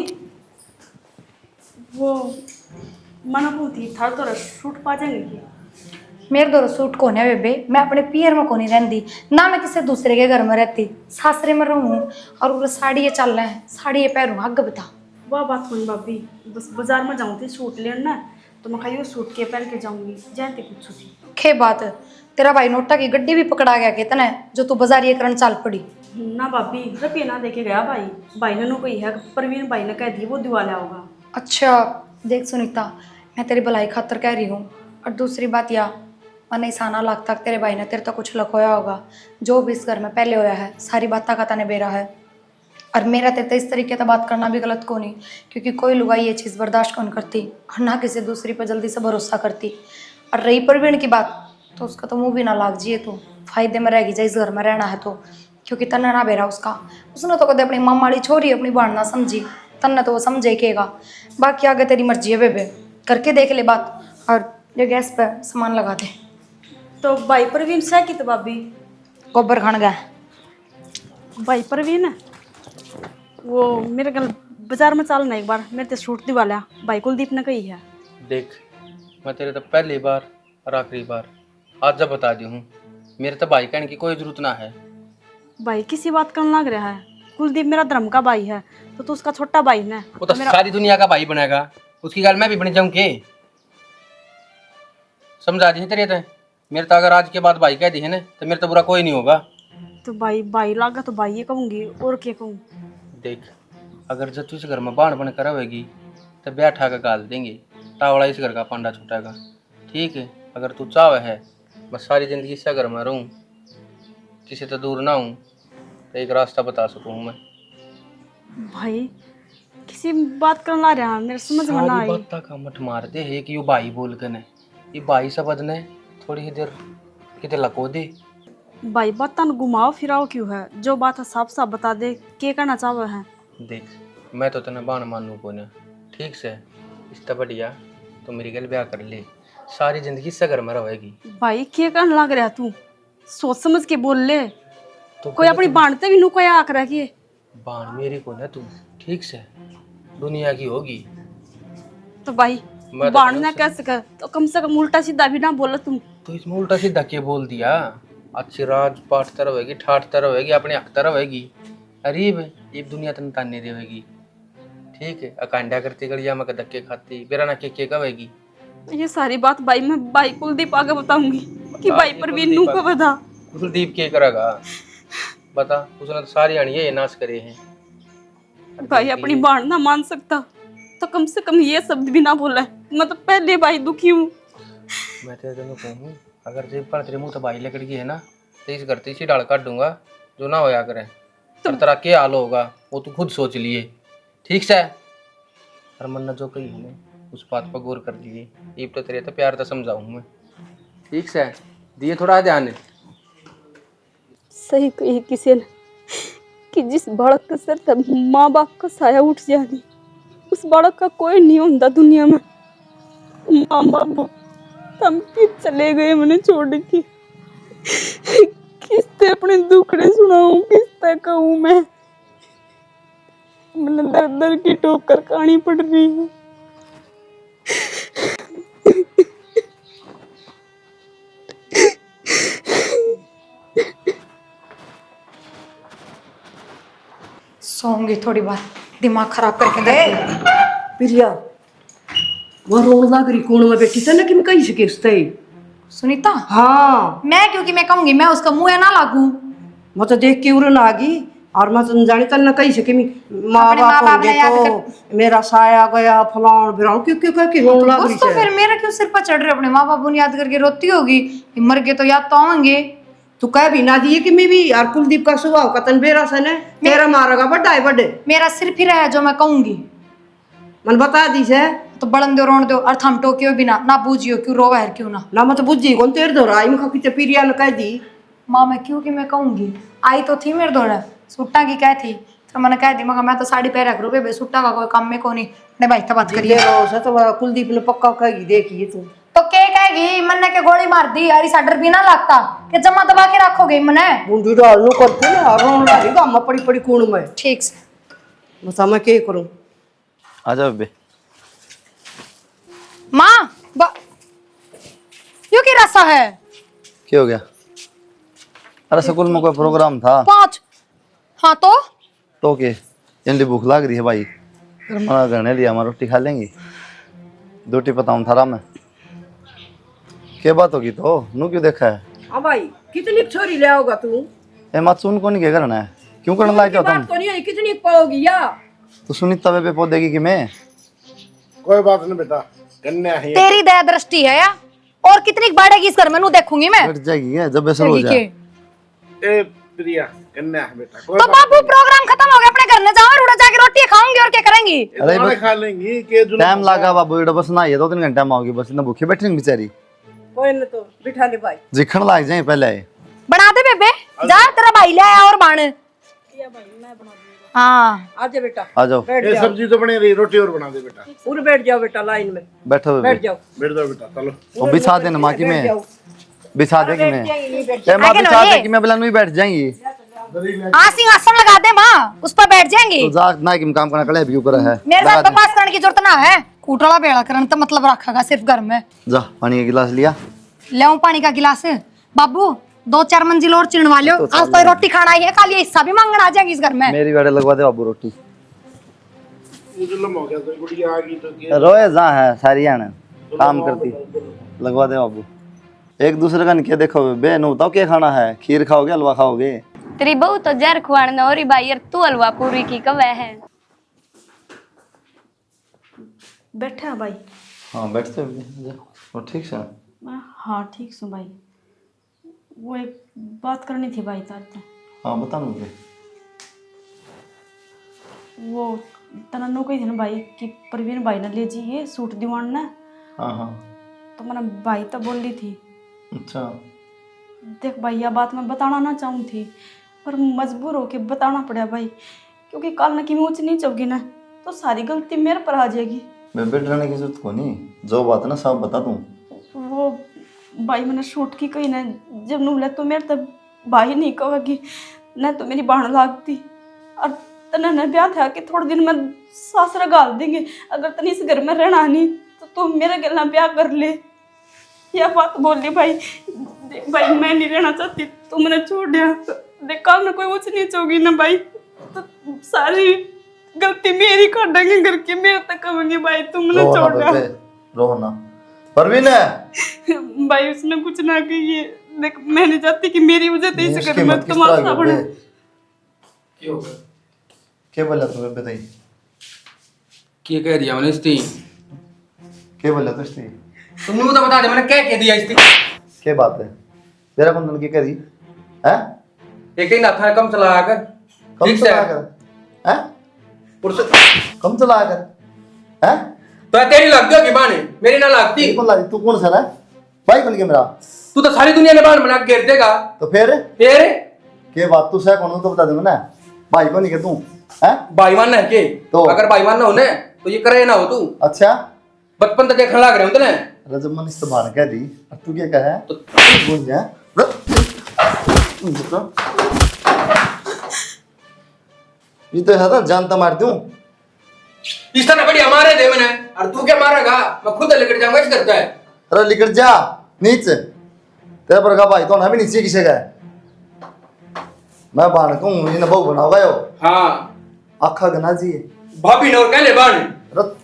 वो मना पूछी था तो शूट पा जाएंगे क्या? मेरे दो सूट कौन है बेबे, मैं अपने पियर में कौन रहती ना, मैं किसी दूसरे के घर में रहती, सासरे में रहूँ और वो साड़ी ये चल रहे हैं, साड़ी ये पहनूँ, आगे बता। वह बात कौन भाभी, बस बाजार में जाऊँ थी सूट लेना तो मैं खाई सूट के पहन के जाऊंगी जयंती पूछू थी। खे बात तेरा भाई नोटा की गड्डी भी पकड़ा गया कितना है जो तू बाजार ये करन चाल पड़ी। ना भाभी रुपये ना देके गया भाई, भाई ने नो कही है परवीन भाई ने कह दी वो दिवाला होगा। अच्छा देख सुनीता, मैं तेरी भलाई खातर कह रही हूँ, और दूसरी बात या मन ऐसा ना लगता तेरे भाई ने तेरे तो कुछ लखोया होगा, जो भी इस घर में पहले होया है सारी बात का तने बेरा है। और मेरा तेरे इस तरीके से बात करना भी गलत को नहीं, क्योंकि कोई लुगाई ये चीज़ बर्दाश्त कौन करती और ना किसी दूसरी पर जल्दी से भरोसा करती। और रही परवीन की बात तो उसका तो मुंह भी ना लाग जिए, तू फायदे में रहेगी इस घर में रहना है तो, क्योंकि तन्ने ना बेरा उसका, उसने तो कदे अपनी मामाड़ी छोरी अपनी बाण ना समझी, तन्ने तो वो समझे केगा। बाकी आगे तेरी मर्जी है बेबे, करके देख ले बात, और ये गैस पे सामान लगा दे। तो भाई परवीन से की तो भाभी गोबर खान गया भाई परवीन वो मेरे कल बाजार में चलना एक बार, मेरे तो सूट दिवाला भाई कुलदीप ने कही है। देख मैं तेरे तो पहली बार और आखिरी बार आज जब बता दी हूँ, मेरे तो भाई कहने की कोई जरूरत ना है। भाई किसी बात का लग रहा है, कुलदीप मेरा धर्म का भाई है तो तू उसका छोटा भाई है। वो तो सारी दुनिया का भाई बनेगा, उसकी गाल मैं भी बन जाऊँ के? समझा दी है तेरे तो, मेरे तो अगर आज के बाद भाई कह दी है ना तो मेरे तो बुरा कोई नहीं होगा। तो भाई भाई लागा तो भाई ये कहूँगी और क्या कहूँ। देख अगर जब तू इस घर में बाण बन कर रहेगी तो ब्याह ठा कर गाल देंगे, टावड़ा इस घर का पांडा छूटेगा। ठीक है, अगर तू चाहे है मैं सारी जिंदगी इस घर में रहूँ, किसी तो दूर ना हूँ, तो एक रास्ता बता सकूँ मैं। भाई किसी बात कर ला रहा मेरे समझ में ना सारी आई। बात का मत मार दे, एक यू भाई बोल के ने ये भाई शब्द ने थोड़ी ही देर किते लको दे। भाई बात घुमाओ फिराओ क्यों है, जो बात है साफ साफ बता दे क्या करना चाहो है। देख मैं तो तेने बाण मानू को ना, ठीक से इससे बढ़िया तो मेरी गल ब्याह कर ले, सारी जिंदगी इससे घर में रहेगी। भाई क्या करने लग रहा तू, सोच समझ के बोल ले। तो कोई अपनी बांटते भी नु कोई आकर रह के बाण मेरी को ना तू, ठीक से दुनिया की होगी। तो भाई मैं तो बांटना कैसे कर, तो कम से कम उल्टा सीधा भी ना बोला तुम। तो इसमें उल्टा सीधा के बोल दिया, अच्छी राज पाठ तरह होगी, ठाठ तरह होगी, अपने हक तरह होगी। अरीब ये दुनिया तन ताने देगी, ठीक है? अकांडा करती गलिया में धक्के खाती बेरा ना के कहेगी। ये सारी बात भाई मैं भाई कुलदीप आगे बताऊंगी कि भाई परवीन नू को बता। कुलदीप के करेगा बता, उसने तो सारी अड़िया ये नाश करे हैं। भाई अपनी बाण ना मान सकता तो कम से कम ये शब्द भी ना बोला है। मैं तो पहले भाई दुखी हूँ। मैं तेरे को कहूँ अगर जेब पर तेरे मुँह तो भाई लकड़ गई है ना तो इस घर से डाल काट दूंगा, जो ना होया करे। हर तरह के हाल होगा वो तू खुद सोच लिए, ठीक से? हर मन जो कही है उस बात पर गौर कर लिए। ये तो तेरे तो प्यार तो समझाऊँ मैं, ठीक से? दिए थोड़ा ध्यान। सही कही किसी ने कि जिस बालक के सर तब माँ बाप का साया उठ जानी, उस बालक का कोई नहीं होता दुनिया में। माँ बाप हम किस चले गए मैंने छोड़ के, किसते अपने दुखड़े सुनाऊं, किसते कहूँ मैं। मैंने दर दर की ठोकर खानी पड़ रही है। सोऊंगी थोड़ी बार, दिमाग खराब करके दे। प्रिया वहाँ रोन लग रही कोण में बैठी था ना कि मैं कही सके उससे। सुनीता हाँ मैं क्योंकि मैं कहूंगी मैं उसका मुंह है ना लागू। मैं तो देख के उड़न आ गई, और मैं तुम जानी तन कही सके माँ अपने माँ बाप बाप ने याद देखो मेरा साया गया फलान फिरान क्यों क्यों क्यों रोने लग बस रही तो है। फिर मेरा क्यों सिर पर चढ़ रहे हो? अपने माँ बापू ने याद करके रोती होगी, मर गए तो याद तो आएंगे। तू कह भी ना दिए कि मैं भी यार कुलदीप का स्वभाव का तन बेरा सन है तेरा मारेगा बड्डा है बड्डे मेरा सिर फिर है जो मैं कहूंगी, मन बता दी से तो बड़न दो रोन दो और थम टोकियो भी ना पूछियो क्यों रोवा है क्यों ना। ना मत बुझी कौन तेरे दो राई में खपी पीरिया ने कह दी माँ मैं क्यों कि मैं कहूंगी, आई तो थी मेरे दौड़ा सूटा की कह थी, तो मैंने कह दी मगर मैं तो साड़ी पहन रख रू सूटा का कोई काम में को नहीं ने भाई तो बात करिए। से तो कुलदीप ने पक्का कहेगी देखिए तू तो के कहेगी मन्ने के गोली मार दी अरे सा डर भी ना लगता कि जमा दबा के रखोगे मने बूंदी डाल लो करते ना रोन डाली गामा पड़ी पड़ी कूण में ठीक से। बता मैं क्या करूं। आ जा बेबे। माँ क्यों की रसा है? क्या हो गया? अरे स्कूल में कोई प्रोग्राम था 5। हाँ तो के जल्दी भूख लग रही है भाई, फिर मना करने लिया हमारा रोटी खा लेंगी। रोटी बताऊं थारा मैं क्या बात होगी तो नू क्यों देखा है? हाँ भाई कितनी छोरी ले आओगा तू ए मत सुन को नहीं क्या करना है, क्यों करना लायक हो तुम? बात तो नहीं है कितनी पाओगी या तो सुनीता बेबे पौधेगी कि मैं? कोई बात नहीं बेटा, कन्या है। तेरी दया दृष्टि है या और कितनी बढ़ेगी इस घर में नू देखूंगी मैं। बैठ जाएगी है जब ऐसा हो जाए। ए प्रिया, कन्या है बेटा। तो बाबू प्रोग्राम खत्म हो गया अपने घर में जाओ और उड़ा जाके रोटी खाऊंगी और क्या करेंगी? अरे बस खा लेंगी के टाइम लगा बाबू, इधर बस ना ये 2-3 घंटा में आओगी बस, इतना भूखे बैठेंगी बेचारी। कोई न तो बिठा ले भाई जिखण लाग जाए पहले। बना दे बेबे जा तेरा भाई ले आया और बाण। हाँ आ जा बेटा आ जाओ। बैठ ये जाओ सब्जी तो बनी रही, रोटी और बना दे बेटा। पूरे बैठ जाओ बेटा लाइन में बैठो बैठ बेबे। जाओ बैठ जाओ बेटा, चलो। वो बिछा देना माँ की बैठ मैं जाओ। बिछा दे कि मैं बैठ ए माँ आगे बिछा लो दे ये। कि मैं बिलन में बैठ जाएंगी। हाँ सिंहासन लगा दे माँ उस पर बैठ जाएंगी। तो जा ना कि काम करना कले भी ऊपर है। मेरे लगा साथ दे। बकवास करने की जरूरत ना है, कूटड़ा बेड़ा करने तो मतलब रखेगा सिर्फ घर में। जा पानी का गिलास लिया। ले आऊं पानी का गिलास? बाबू 2-4 मंजिल और चिड़वा लो, आज तो रोटी खाना ही है, कल ये हिस्सा भी मांगना आ जाएगी इस घर में। मेरी बेड़े लगवा दे बाबू रोटी। जुलम हो गया तो गुड़िया आ गई तो क्या? रोए जा है सारी आने काम करती लगवा दे बाबू। एक दूसरे का क्या देखो बे नु बताओ क्या खाना है, खीर खाओगे हलवा खाओगे? तेरी बहू तो जर खुआन न और भाई यार तू हलवा पूरी की कवे है। बैठा भाई। हाँ बैठते हो ठीक से। हाँ ठीक सु भाई, वो एक बात करनी थी भाई ताते। हाँ बता मुझे। वो तना कही थी ना भाई कि प्रवीण भाई ने ले जी ये सूट दीवान ना। हाँ हाँ तो मैंने भाई तो बोल ली थी। अच्छा देख भाई यह बात मैं बताना ना चाहूँ थी पर मजबूर होके बताना पड़ा भाई, क्योंकि कल न कि मैं ऊँच नीच होगी ना तो सारी गलती मेरे पर आ जाएगी। बेबे डरने की जरूरत को नहीं, जो बात है ना सब बता दूं। वो भाई मैंने शूट की कही ना जब नू ले तो मेरे तब भाई नहीं कहेगी न तो मेरी बाण लागती और तना ने ब्याह था कि थोड़े दिन में सासरा गाल देंगे, अगर तनी इस घर में रहना नहीं तो तू मेरे गला ब्याह कर ले। यह बात बोल ली भाई। देख भाई मैं नहीं रहना चाहती, तू मैंने छोड़ दिया। देख कल में कोई ऊँच नीच होगी ना भाई तो सारी गलती मेरी कर देंगे घर की, मेरे तक कहेंगे भाई तुम मैंने छोड़ दिया। रोना परवीन है भाई उसने कुछ ना कही। देख मैं नहीं चाहती कि मेरी वजह से इस घर में तमाशा बने। क्या बोला तू बेबे ताई? क्या कह दिया मैंने इसती? क्या बोला तू इससे? तुमने तो बता दे मैंने क्या कह दिया इसती? क्या बात है तेरा कौन तन की कह दी है? एक दिन था कम चला कर कम ठीक से चला कर हैं? पुरुष कम चला कर हैं? तो तेरी लगती होगी बाण, मेरी ना लगती। कौन लादी तू? कौन सा है भाई? कौन के मेरा? तू तो सारी दुनिया ने बाण बना के घेर देगा। तो फिर फिर के बात तू सह कौन तो बता दे ना भाई को नहीं के तू हैं? भाईमान है के तो अगर भाईमान ना हो ना तो ये करे ना हो तू। अच्छा बचपन तक देखने लग रहे हो तने रजब मन इस्तेमाल कह दी अब तू क्या कहे तो बोल जा ये तो है जानता मार दूं इस तरह बड़ी हमारे दे मैंने और तू क्या मारेगा? मैं खुद लेकर जाऊंगा इस करता है। अरे लिखट जा नीचे तेरे पर का भाई तो ना भी नीचे किसे का मैं बाण कहूँ मुझे ना बहु बनाओगा यो। हाँ आखा गना जी भाभी ने और कह ले बाण रत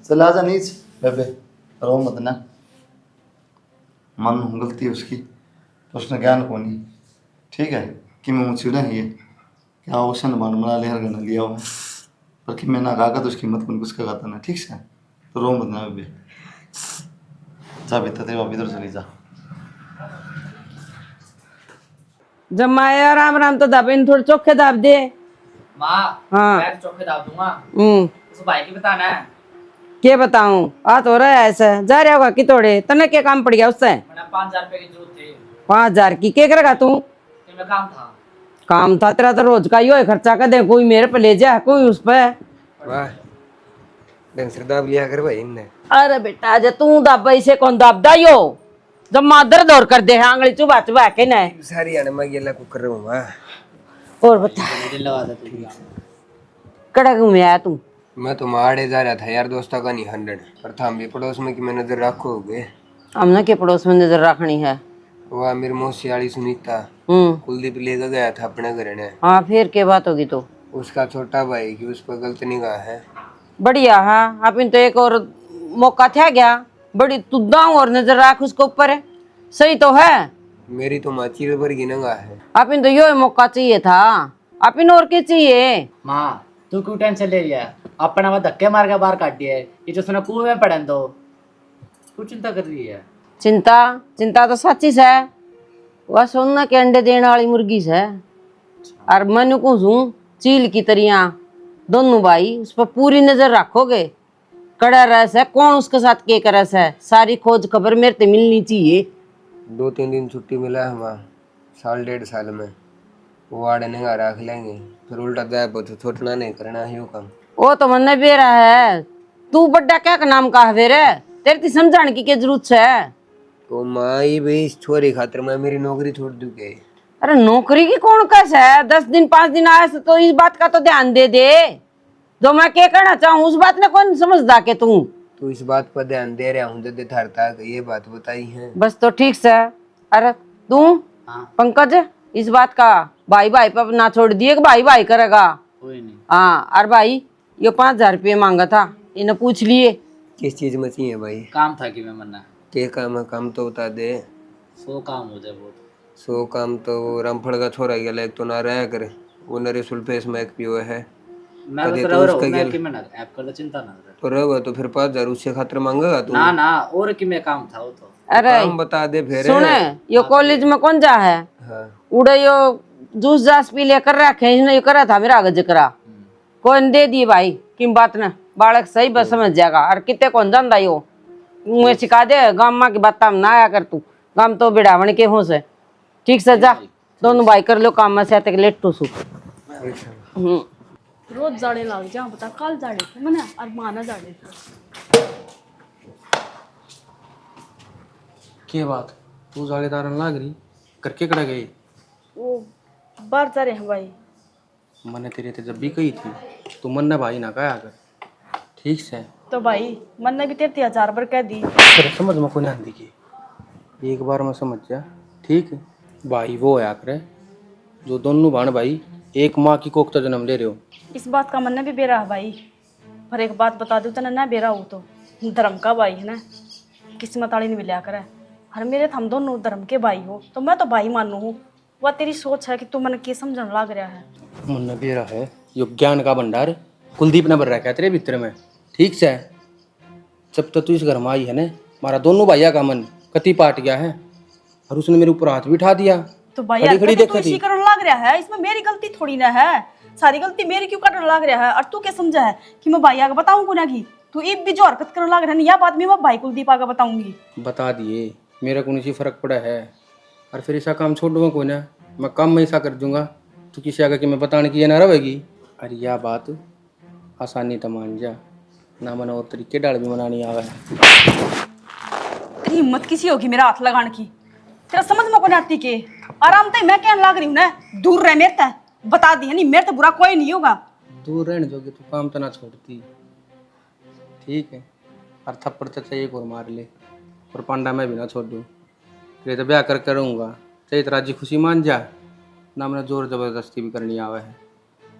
चला जा नीच बेबे रो मत ना मन गलती है उसकी तो उसने ज्ञान को नहीं ठीक है कि मैं चिड़ा है ये क्या ओशन बाण बना ले हर गन लिया हुआ है पर कि मैं ना काका तो उसकी मत कौन कुछ का ना ठीक से तो रो मत ना अभी जा बेटा तेरे वापस इधर चली जा जब माया राम राम तो दाबे थोड़े चोखे दाब दे। माँ हाँ। मैं चौके दाब दूंगा। हम्म, उस भाई की बताना है। क्या बताऊं आ तो रहा है ऐसा जा रहा होगा कि तोड़े तने क्या काम पड़ गया उससे। मैंने 5,000 रुपए की जरूरत थी। 5,000 की क्या करेगा तू। फिर मैं काम था। काम था तेरा तो रोज का ही हो खर्चा कर दे कोई मेरे पे ले जा कोई उस पे। वाह ढंग से दाब लिया कर भाई इनने। अरे बेटा जे तू दाबा इसे कौन दाबदा यो जब मादर दौर कर दे आंगली चुबा चुबा के न सारी आने मैं ये को कर रहा हूँ मैं। और बता लगा दे तू। कड़ा घूमे आया तू। मैं तो माड़े जा रहा था यार दोस्तों का नहीं 100 पर था भी पड़ोस में कि मैं नजर रखोगे। हमने के पड़ोस में नजर रखनी है। वह मेरी मौसी वाली सुनीता कुलदीप लेकर गया था अपने घर ने। हाँ फिर क्या बात होगी तो उसका छोटा भाई कि उस पर गलत निगाह है। बढ़िया हाँ आप इन तो एक और मौका था गया बड़ी तू दाऊ और नजर रख उसके ऊपर सही तो है। मेरी तो माँ चीर भर की निगाह है। आप इन तो यो मौका चाहिए था आप इन और क्या चाहिए। माँ तू क्यों टेंशन ले लिया? अपना वो धक्के मार के बाहर काट दिया है। ये जो उसने कुएं में पड़न दो क्यों चिंता कर रही है? चिंता चिंता तो सच्ची है वह सोना के अंडे देने वाली मुर्गी है और मैं कहूँ चील की तरिया दोनों भाई उस पर पूरी नजर रखोगे कड़ा रस है कौन उसके साथ के रस है सारी खोज खबर मेरे से मिलनी चाहिए। 2-3 दिन छुट्टी मिला है हमारा 1.5 साल में वो आड़े निगाह रख लेंगे फिर उल्टा जाए तो छोटना नहीं करना है काम। वो तो मन भी रहा है तू बड्डा क्या का नाम का है रे तेरे ती समझाने की क्या जरूरत है। तो माँ ये भाई इस छोरी खातिर मैं मेरी नौकरी छोड़ दूंगे। अरे नौकरी की कौन कस है 10 दिन 5 दिन आया तो इस बात का तो ध्यान दे दे जो मैं क्या करना चाहूँ उस बात में कौन समझदा के तू। तो इस बात पर ध्यान दे रहा हूँ जब थरता ये बात बताई है। बस तो ठीक से अरे तू पंकज इस बात का भाई भाई पर ना छोड़ दिए कि भाई भाई करेगा। कोई नहीं। हाँ अरे भाई ये 5,000 रुपये मांगा था इन्हें पूछ लिए किस चीज में चाहिए भाई? काम था कि मैं मरना के काम है काम तो बता दे। 100 काम हो जाए बहुत। 100 काम तो वो रामफल का छोरा गया एक तो ना रहा करे वो नरे सुल्फेस में एक पियो है। मैं कदे बस तो रह रहा उसका हूँ मैं गेल- कि मैं ना ऐप कर दो चिंता ना कर। तो रहो तो फिर 5,000 उससे खातिर मांगेगा तू? ना ना और कि मैं काम था वो तो। अरे काम बता दे फिर। सुने यो कॉलेज में कौन जा है हाँ उड़े यो जूस जास पी ले कर रखे इसने यो करा था मेरा आगे जिक्रा कौन दे दिए भाई किम बात ने बालक सही बस समझ जाएगा और कितने कौन जानता यो मुझे सिखा दे गाँव माँ की बात ना आया कर तू गाँव तो बिड़ावन के हो से ठीक से जा दोनों भाई कर लो काम में से आते लेट तो सु। रोज जाड़े लाग जा बता कल जाड़े थे मने और माना जाड़े थे। क्या बात तू जाड़ेदार लाग रही करके कड़ा गई? वो बाहर जा रहे हैं भाई। मैंने तेरे ते जब भी कही थी तू मन ना भाई ना कहा कर ठीक से। तो भाई मन ने भी 33,000 पर कह दी। तेरे समझ में कोई आंदी की एक बार में समझ जा ठीक है। भाई वो होया करे जो दोनों भाण भाई एक माँ की कोख तो जन्म ले रहे हो। इस बात का मन ने भी बेरा है भाई पर एक बात बता दूं तो ना बेरा हो तो धर्म का भाई है ना किस्मत वाली नहीं मिला करे और मेरे हम दोनों धर्म के भाई हो तो मैं तो भाई मानू हूँ। वह तेरी सोच है कि तू मन के समझने लग रहा है। मन भी रहा है यो ज्ञान का भंडार कुलदीप ने भर रखा है तेरे भीतर में ठीक से। जब तक तू इस घर में आई है ना हमारा दोनों भैया का मन कति पाट गया है और उसने मेरे ऊपर हाथ भी उठा दिया। तो भाई खड़ी खड़ी तू देखती इसी थी। करने लग रहा है इसमें मेरी गलती थोड़ी ना है सारी गलती मेरी क्यों करने लग रहा है और तू क्या समझा है कि मैं भाई आगे बताऊं को ना की तू इब भी जो हरकत करने लग रहा है यह बात मैं भाई कुलदीप आगे बताऊंगी। बता दिए मेरा को सी फर्क पड़ा है और फिर ऐसा काम छोड़ दूंगा कोई ना मैं काम में ऐसा कर दूंगा तो किसी आगे कि मैं बताने की ये ना रहेगी। अरे यह बात आसानी तो मान जा ना मना और तरीके डाल भी मनानी आवा है। तेरी हिम्मत किसी होगी मेरा हाथ लगाने की तेरा समझ में को आती के आराम से मैं कहने लग रही हूँ ना दूर रह मेरे तय बता दी है नहीं मेरे तो बुरा कोई नहीं होगा। दूर रहने जोगे तो काम तो ना छोड़ती ठीक है और थप्पड़ तो चाहिए और मार ले और पांडा मैं भी ना छोड़ दूँ फिर तो ब्याह कर रहूँगा चाहिए तो राजी खुशी मान जा ना मैंने जोर ज़बरदस्ती भी करनी आवा है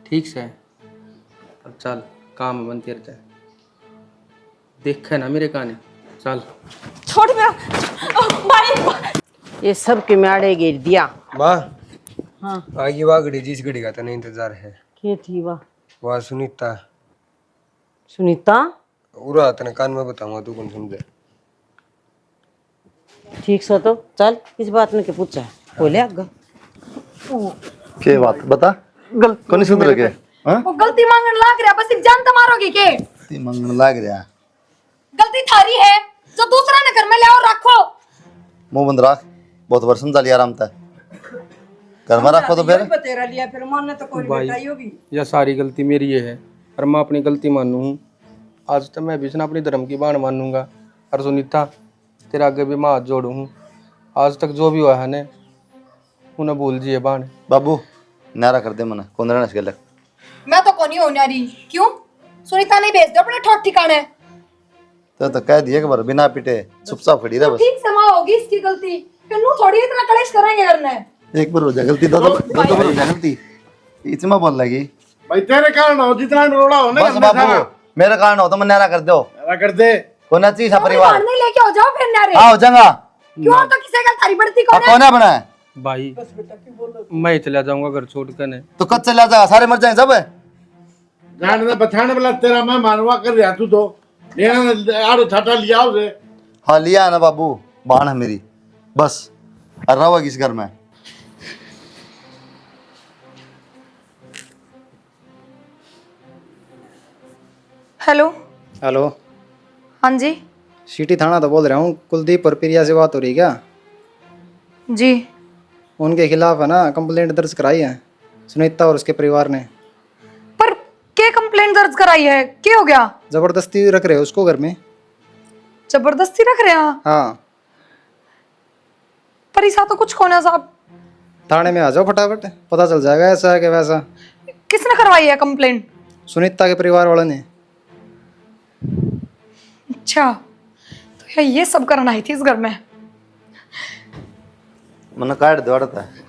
ठीक से। अब चल काम बनते रहता है देख है ना मेरे काने चल छोड़ मेरा भाई। ये सब के माड़े गिर दिया वाह हाँ आगे वाह घड़ी जिस घड़ी का तने इंतजार है के थी वाह वह सुनीता सुनीता उरा तने कान में बताऊंगा तू कौन समझे ठीक सा तो चल इस बात ने के पूछा है बोले आगे के बात बता कौन सुन रखे हाँ वो गलती मांगने लाग रहा बस एग्जाम तो मारोगे के ती मंगन लाग रहा गलती थारी है जो दूसरा ने घर में ले आओ रखो। मुंह बंद रख बहुत बार समझा लिया आराम तक घर में रखो तो फिर तेरा लिया फिर मानने तो कोई भाई बेटा ही होगी। यह सारी गलती मेरी ये है और मैं अपनी गलती मानू हूँ। आज तक मैं भी अपनी धर्म की बाण मानूंगा और सुनीता तेरे आगे भी मैं हाथ जोड़ू हूँ। आज तक जो भी हुआ है ने उन्हें भूल जिए बाण। बाबू नारा कर दे मना कौन रहना इसके लग मैं तो कोनी होने रही क्यों सुनीता नहीं भेज दो अपने ठोट ठिकाने तो कह दिए कि बार बिना पिटे चुपचाप खड़ी रह बस ठीक समा होगी इसकी गलती फिर नू थोड़ी इतना कलेश करेंगे करने। एक बार हो जाए गलती दो बार हो जाए गलती इसमें बोल लगी भाई तेरे कारण हो जितना रोड़ा हो ना बस बाबू मेरे कारण हो तो मैं नारा कर दो ऐसा कर दे कोना चाहिए सा परिवार नहीं लेके हो जाओ फिर नारे हाँ हो जाएगा क्यों तो किसी का थारी बढ़ती हाँ कौन कौन है बना है भाई मैं ही चला जाऊंगा घर छोड़ कर ने। तो कब चला जाएगा सारे मर जाएंगे सब जाने दे बचाने वाला तेरा मैं मानवा कर रहा तू तो लेना आड़ो छाटा लिया उसे हाँ लिया है ना बाबू बाण है मेरी बस और रहोगा किस घर में हेलो हेलो हाँ जी सिटी थाना तो बोल रहा हूँ। कुलदीप और प्रिया से बात हो रही क्या? जी उनके खिलाफ है ना कंप्लेंट दर्ज कराई है सुनीता और उसके परिवार ने। पर क्या कंप्लेंट दर्ज कराई है क्या हो गया जबरदस्ती रख रहे हो उसको घर में। जबरदस्ती रख रहे हैं हाँ पर ऐसा तो कुछ होना साहब थाने में आ जाओ फटाफट पता चल जाएगा ऐसा है कि वैसा। किसने करवाई है कंप्लेंट सुनीता के परिवार वालों ने। अच्छा तो ये सब करना आई थी इस घर में। मन काट दे अड़ता है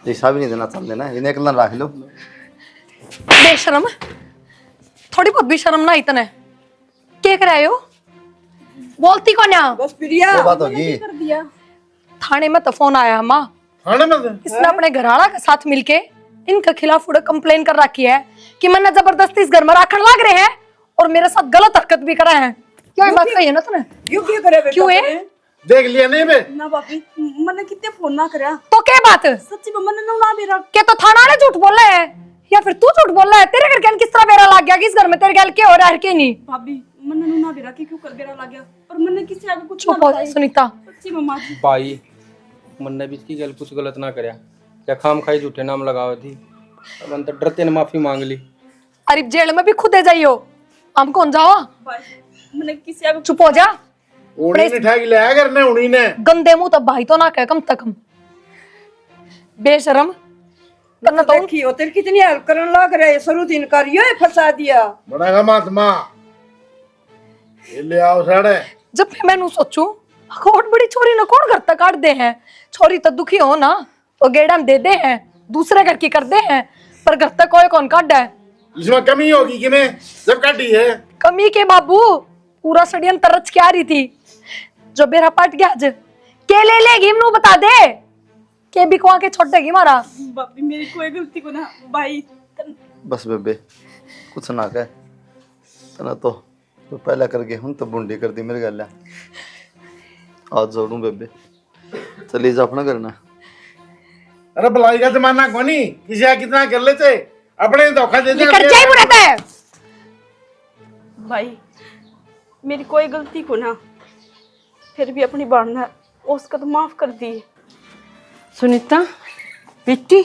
जैसा भी नहीं देना चल देना इन्हें एक रख लो बेशरम थोड़ी बहुत भी शर्म ना इतने क्या कराए हो बोलती कौन है बस प्रिया क्या बात होगी थाने में तो फोन आया माँ थाने में इसने अपने घरवाला के साथ मिलके इनके खिलाफ पूरा कंप्लेन कर रखी है कि मैंने जबरदस्ती इस घर में रखने लग रहे हैं और मेरे साथ गलत हरकत भी करा है। क्यों ये बात सही है ना तूने क्यों क्या करे बेटा क्यों है देख लिया नहीं बे ना बापी मैंने कितने फोन ना करया तो क्या बात सच्ची में मैंने ना मेरा क्या तो थाना वाले झूठ बोल रहे हैं या फिर तू झूठ बोल रहा है तेरे घर के किस तरह बेरा लग गया कि इस घर में तेरे गल क्या हो रहा है क्या नहीं। भाभी मैंने ना बेरा की क्यों कर बेरा लग गया और मैंने किसी आगे कुछ चुप हो जा सुनीता सच्ची में माँ भाई मन भी इसकी गल कुछ गलत ना करया क्या खाम खाई झूठे नाम लगावे थी अब अंतर डरते ने माफी मांग ली। अरे जेल में भी खुद जाइयो हम कौन जाओ मैंने किसी आगे चुप हो जा उन्हीं ने ठग लिया करने उन्हीं ने गंदे मुंह तो भाई तो ना कह कम तक हम बेशरम करना तो देखी हो तेरी कितनी हेल्प करने लग रहे शुरू दिन करियो फंसा दिया बड़ा गमात्मा ये ले आओ साढ़े जब भी मैंने सोचू बहुत बड़ी छोरी ने कौन घर तक काट दे हैं छोरी तो दुखी हो ना तो गेड़ा में दे दे हैं दूसरे घर की कर दे हैं पर घर तक कोई कौन काट है इसमें कमी होगी कि मैं जब काटी है कमी के बाबू पूरा षड्यंत्र रच के आ रही थी जो बेरा पट गया आज के ले लेगी मनु बता दे के बिकवा के छोड़ देगी मारा। भाभी मेरी कोई गलती को ना भाई बस बेबे कुछ ना कह तना तो पहले करके हूँ तो बुंडी कर दी मेरे गल आज जोड़ू बेबे चली जा अपना करना। अरे भलाई का जमाना कोनी किसी का कितना कर लेते अपने धोखा दे ये कर जाए बुराता है भाई मेरी कोई गलती को ना फिर भी अपनी बहन ने उसका तो माफ कर दी। सुनीता बेटी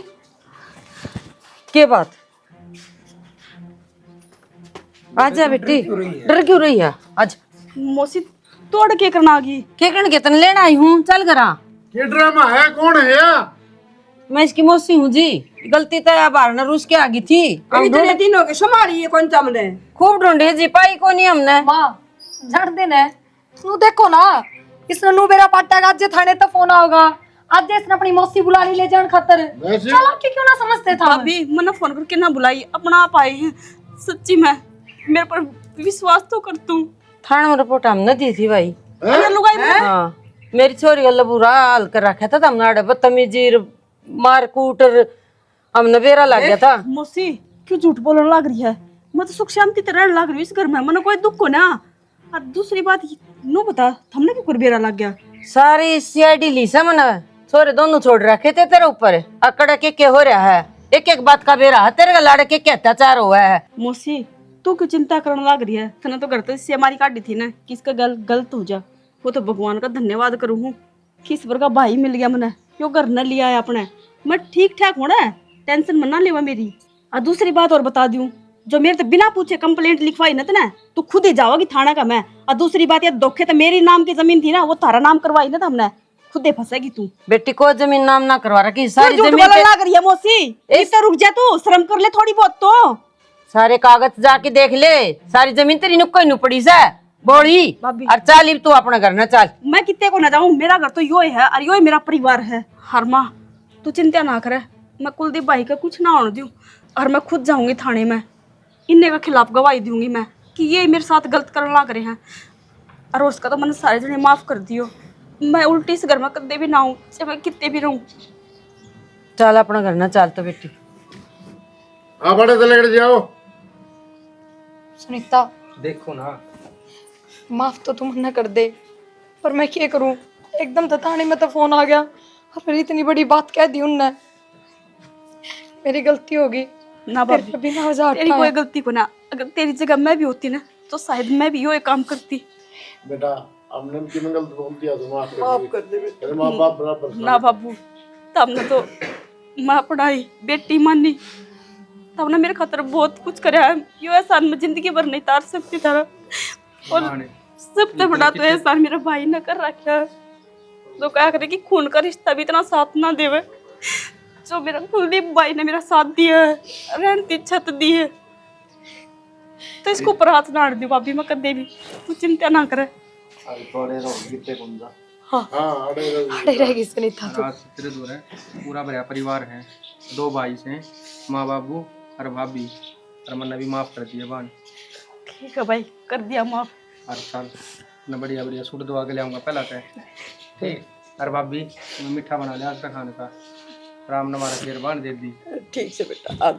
क्या बात आजा बेटी डर क्यों रही है आज मौसी तोड़ के करना आगी क्या करने के तन लेना आई हूँ चल करा ये ड्रामा है कौन है यार मैं इसकी मौसी हूँ जी गलती तो बाहर न रूस के आ गई थी हम इतने दिन हो गए संभाली कौन हमने खूब ढूंढे जी पाई को नहीं हमने माँ झड़ देने तू देखो ना इसने नु बेरा पाटा का आज थाने तो फोन आओगा आज इसने अपनी मौसी बुला ली ले जाने खातर चलो कि क्यों ना समझते था भाभी मैंने फोन करके ना बुलाई अपना आप आए हैं सच्ची में मेरे पर विश्वास तो कर तू थाने में रिपोर्ट हमने दी थी भाई लुगाई हाँ मेरी छोरी का बुरा हाल कर रखा था हमने बदतमीजी मार कूट हमने बेरा लग गया था। मौसी क्यों झूठ बोलने लग रही है? मैं तो सुख शांति तरह लग रही हूँ इस घर में, मैंने कोई दुख को ना। और दूसरी बात नो बता, हमने क्यों बेरा लग गया? सारी सीआईडी ली से मैंने, छोरे दोनों छोड़ रखे थे तेरे ऊपर, अकड़ के हो रहा है, एक एक बात का बेरा है, तेरे का लाड़ के अत्याचार हुआ है। मौसी तू क्यों चिंता करने लग रही है? तने तो घर तो इससे हमारी काटी थी ना कि इसका गलत हो जा। वो तो भगवान का धन्यवाद करूँ हूँ कि ईश्वर का भाई मिल गया मैंने, यो घर न लिया है अपने। मैं ठीक ठाक होना है, टेंशन मना लेवा मेरी। और दूसरी बात और बता दूं, जो मेरे तो बिना पूछे कंप्लेंट लिखवाई ना तो तू खुद ही जाओगी थाना का मैं। और दूसरी बात, ये धोखे तो मेरी नाम की जमीन थी ना, वो तारा नाम करवाई ना हमने, खुद ही फंसेगी तू। बेटी को जमीन नाम ना करवा रखी, सारी झूठ जमीन बोलने लग रही है मौसी, इस रुक जा, तू शर्म कर ले थोड़ी बहुत तो। सारे कागज जाके देख ले, सारी जमीन तेरी नुक्को नु पड़ी से बोली। भाभी। और चल तू अपना घर ना चल। मैं कितने को ना जाऊं, मेरा घर तो यो ही है और यो ही मेरा परिवार है। हर माँ तू चिंता ना करे, मैं कुलदीप भाई का कुछ ना होने दूं। और मैं खुद जाऊंगी थाने में, इन्ने के खिलाफ गवाही दूंगी मैं कि ये मेरे साथ गलत करने लग रहे हैं। और उसका तो मैंने सारे जने माफ कर दियो। मैं उल्टी इस घर में कदे भी ना हूँ, चाहे मैं कितने भी रहूं। चल अपना घर ना चल तो बेटी। हाँ बड़े चले जाओ। सुनीता देखो ना, माफ तो तुम न कर दे, पर मैं क्या करूं, एकदम तो थाने में तो फोन आ गया और फिर इतनी बड़ी बात कह दी उनने। मेरी गलती होगी ना भाभी, बिना वजह तेरी कोई गलती को ना। अगर तेरी जगह मैं भी होती ना तो शायद मैं भी यो काम करती। बेटा हमने किन गलत बोल दिया, तुम माफ कर दे। मेरे माँ बाप बराबर ना बाबू, तब न तो माँ पढ़ाई बेटी मानी, तब ना मेरे खातर बहुत कुछ कराया है। यो एहसान मैं जिंदगी भर नहीं तार सकती था। और सबसे बड़ा तो एहसान मेरा भाई ने कर रखा है, तो क्या करे कि खून का रिश्ता भी इतना साथ ना देवे। जो मेरा कुलदीप भाई ने मेरा साथ दिया है, रहती छत दी है, तो इसको ऊपर हाथ ना दी भाभी मैं कदे भी। तू चिंता ना करे। हाँ अड़े रहेगी सुनीता तू। रात से दूर है, पूरा भरा परिवार है, 2 भाई से, माँ बाबू और भाभी, और मैंने भी माफ कर दिया बान। ठीक है भाई, कर दिया माफ। हर साल मैं बढ़िया बढ़िया सूट दवा के ले आऊँगा पहला तय, ठीक। और भाभी मैं मीठा बना लिया आज का खाने का, राम ने हमारा शेर बांध दे दी। ठीक से बेटा आ